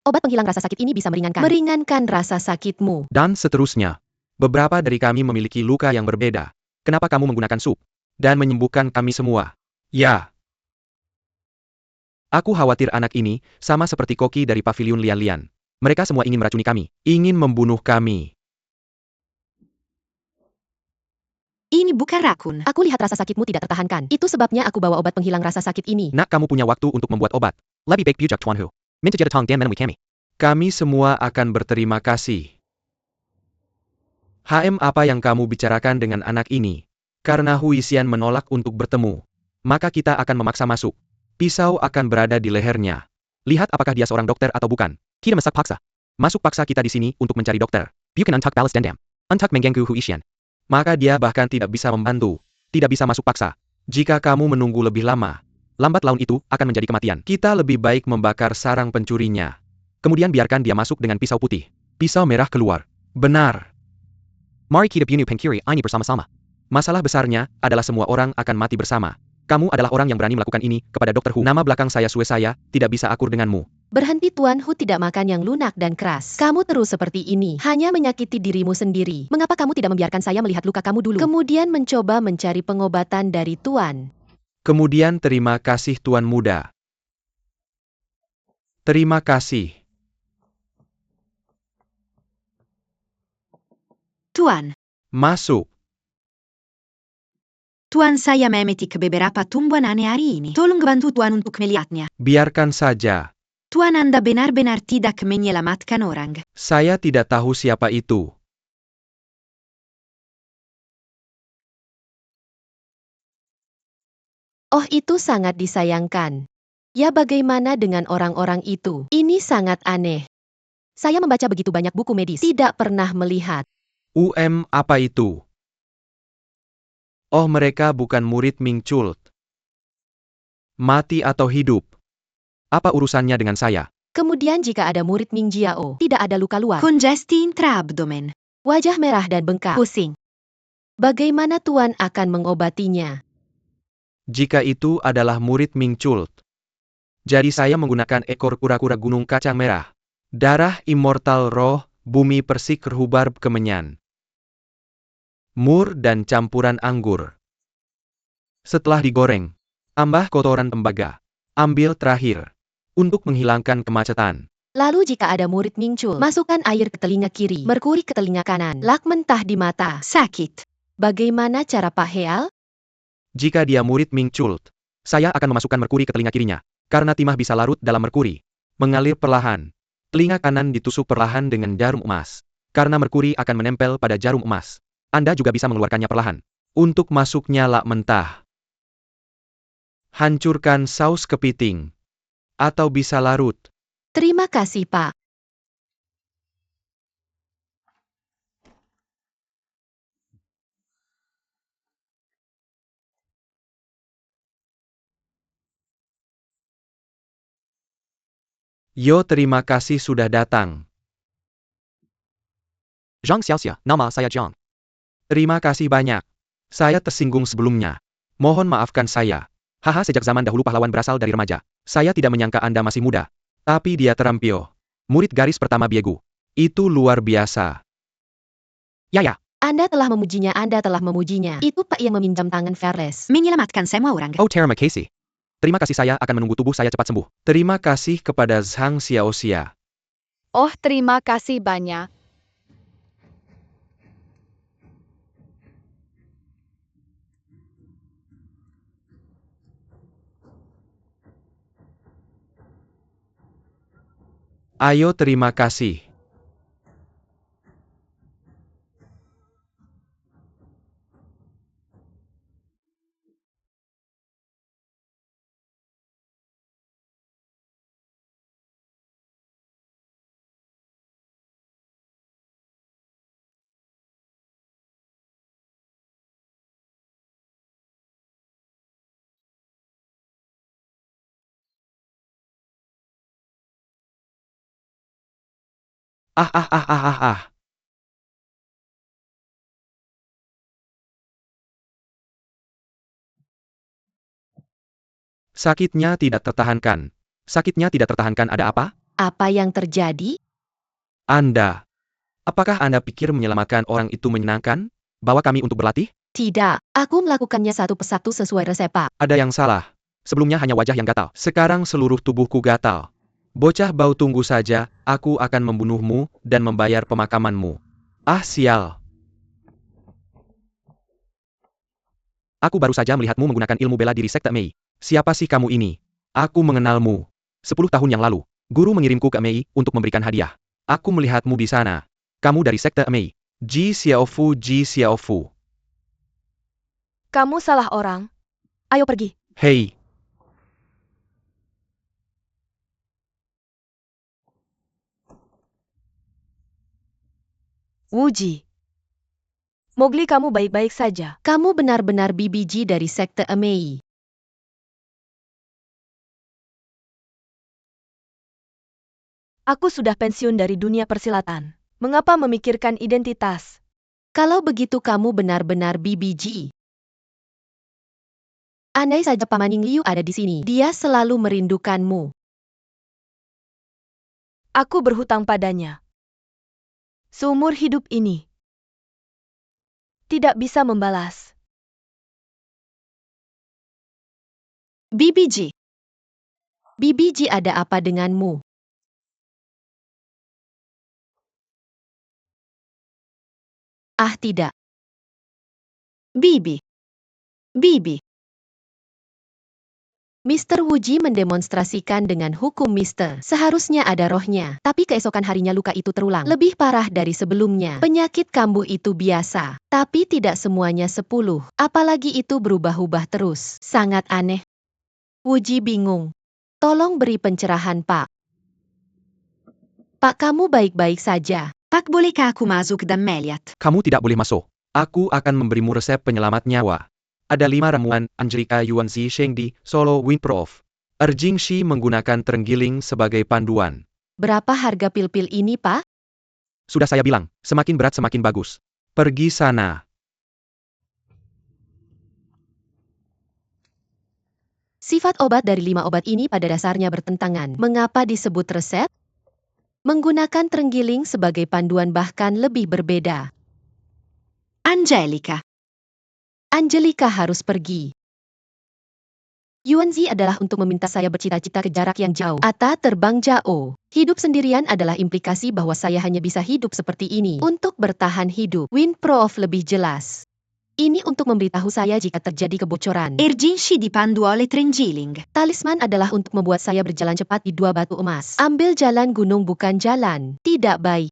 Obat penghilang rasa sakit ini bisa meringankan rasa sakitmu. Dan seterusnya. Beberapa dari kami memiliki luka yang berbeda. Kenapa kamu menggunakan sup? Dan menyembuhkan kami semua. Ya. Aku khawatir anak ini, sama seperti Koki dari pavilion Lian-Lian. Mereka semua ingin meracuni kami. Ingin membunuh kami. Ini bukan rakun. Aku lihat rasa sakitmu tidak tertahankan. Itu sebabnya aku bawa obat penghilang rasa sakit ini. Nak, kamu punya waktu untuk membuat obat. Lebih baik pujak Tuan Hu. Minta jadi tong dan menemui kami. Kami semua akan berterima kasih. Apa yang kamu bicarakan dengan anak ini? Karena Huisian menolak untuk bertemu, maka kita akan memaksa masuk. Pisau akan berada di lehernya. Lihat apakah dia seorang dokter atau bukan. Kita masak paksa. Masuk paksa kita di sini untuk mencari dokter. Bukan untuk balas dendam. Untuk mengganggu Huisian. Maka dia bahkan tidak bisa membantu. Tidak bisa masuk paksa. Jika kamu menunggu lebih lama, lambat laun itu akan menjadi kematian. Kita lebih baik membakar sarang pencurinya. Kemudian biarkan dia masuk dengan pisau putih. Pisau merah keluar. Benar. Mari kita bunuh pencuri ini bersama-sama. Masalah besarnya adalah semua orang akan mati bersama. Kamu adalah orang yang berani melakukan ini kepada Dr. Hu. Nama belakang saya Sue, saya tidak bisa akur denganmu. Berhenti, Tuan Hu tidak makan yang lunak dan keras. Kamu terus seperti ini, hanya menyakiti dirimu sendiri. Mengapa kamu tidak membiarkan saya melihat luka kamu dulu? Kemudian mencoba mencari pengobatan dari Tuan. Kemudian terima kasih Tuan Muda. Terima kasih. Tuan. Masuk. Tuan, saya memetik beberapa tumbuhan aneh hari ini. Tolong bantu Tuan untuk melihatnya. Biarkan saja. Tuan, Anda benar-benar tidak menyelamatkan orang. Saya tidak tahu siapa itu. Oh, itu sangat disayangkan. Ya, bagaimana dengan orang-orang itu? Ini sangat aneh. Saya membaca begitu banyak buku medis, tidak pernah melihat. Apa itu? Oh, mereka bukan murid Ming Chult. Mati atau hidup? Apa urusannya dengan saya? Kemudian jika ada murid Ming Jiao, tidak ada luka luar, Congesti intraabdomen. wajah merah dan bengkak. Pusing. Bagaimana Tuan akan mengobatinya? Jika itu adalah murid Ming Chult. Jadi saya menggunakan ekor kura-kura gunung kacang merah. Darah immortal roh, bumi persik rehubar kemenyan. Mur dan campuran anggur. Setelah digoreng, tambah kotoran tembaga. Ambil terakhir. Untuk menghilangkan kemacetan. Lalu jika ada murid muncul, masukkan air ke telinga kiri, merkuri ke telinga kanan, lak mentah di mata. Sakit. Bagaimana cara Pak Heal? Jika dia murid Ming Chult, saya akan memasukkan merkuri ke telinga kirinya. Karena timah bisa larut dalam merkuri. Mengalir perlahan. Telinga kanan ditusuk perlahan dengan jarum emas. Karena merkuri akan menempel pada jarum emas. Anda juga bisa mengeluarkannya perlahan. Untuk masuknya lak mentah. Hancurkan saus kepiting. Atau bisa larut. Terima kasih, Pak. Yo, terima kasih sudah datang. Zhang Xiaoxia, nama saya Zhang. Terima kasih banyak. Saya tersinggung sebelumnya. Mohon maafkan saya. Haha, sejak zaman dahulu pahlawan berasal dari remaja. Saya tidak menyangka Anda masih muda. Tapi dia terampil. Murid garis pertama Biegu. Itu luar biasa. Ya. Anda telah memujinya. Itu Pak yang meminjam tangan Fearless. Menyelamatkan semua orang. Oh, terima kasih. Terima kasih, saya akan menunggu tubuh saya cepat sembuh. Terima kasih kepada Zhang Xiaoxia. Oh, terima kasih banyak. Ayo, terima kasih. Ah. Sakitnya tidak tertahankan, ada apa? Apa yang terjadi? Anda. Apakah Anda pikir menyelamatkan orang itu menyenangkan? Bawa kami untuk berlatih? Tidak, aku melakukannya satu persatu sesuai resep Pak. Ada yang salah. Sebelumnya hanya wajah yang gatal. Sekarang seluruh tubuhku gatal. Bocah bau, tunggu saja, aku akan membunuhmu dan membayar pemakamanmu. Ah, sial. Aku baru saja melihatmu menggunakan ilmu bela diri Sekte Mei. Siapa sih kamu ini? Aku mengenalmu. 10 tahun yang lalu, guru mengirimku ke Mei untuk memberikan hadiah. Aku melihatmu di sana. Kamu dari Sekte Mei. Ji Xiaofu. Kamu salah orang. Ayo pergi. Hei. Wuji. Mowgli, kamu baik-baik saja. Kamu benar-benar BBG dari Sekte Mei. Aku sudah pensiun dari dunia persilatan. Mengapa memikirkan identitas? Kalau begitu kamu benar-benar BBG. Andai saja Paman Ying Liu ada di sini, dia selalu merindukanmu. Aku berhutang padanya. Seumur hidup ini. Tidak bisa membalas. BBG. BBG, ada apa denganmu? Ah, tidak. Bibi. Mr. Wuji mendemonstrasikan dengan hukum Mister. Seharusnya ada rohnya, tapi keesokan harinya luka itu terulang. Lebih parah dari sebelumnya. Penyakit kambuh itu biasa, tapi tidak semuanya 10. Apalagi itu berubah-ubah terus. Sangat aneh. Wuji bingung. Tolong beri pencerahan, Pak. Pak, kamu baik-baik saja. Pak, bolehkah aku masuk dan melihat? Kamu tidak boleh masuk. Aku akan memberimu resep penyelamat nyawa. Ada 5 ramuan Angelika Yuanzi Shengdi Solo Windproof. Erjing Shi menggunakan terenggiling sebagai panduan. Berapa harga pil-pil ini, Pak? Sudah saya bilang, semakin berat semakin bagus. Pergi sana. Sifat obat dari 5 obat ini pada dasarnya bertentangan. Mengapa disebut resep? Menggunakan terenggiling sebagai panduan bahkan lebih berbeda. Angelika harus pergi. Yuanzi adalah untuk meminta saya bercita-cita ke jarak yang jauh atau terbang jauh. Hidup sendirian adalah implikasi bahwa saya hanya bisa hidup seperti ini untuk bertahan hidup. Winprof lebih jelas. Ini untuk memberitahu saya jika terjadi kebocoran. Erginshi di Panduole Trengiling. Talisman adalah untuk membuat saya berjalan cepat di dua batu emas. Ambil jalan gunung bukan jalan. Tidak baik.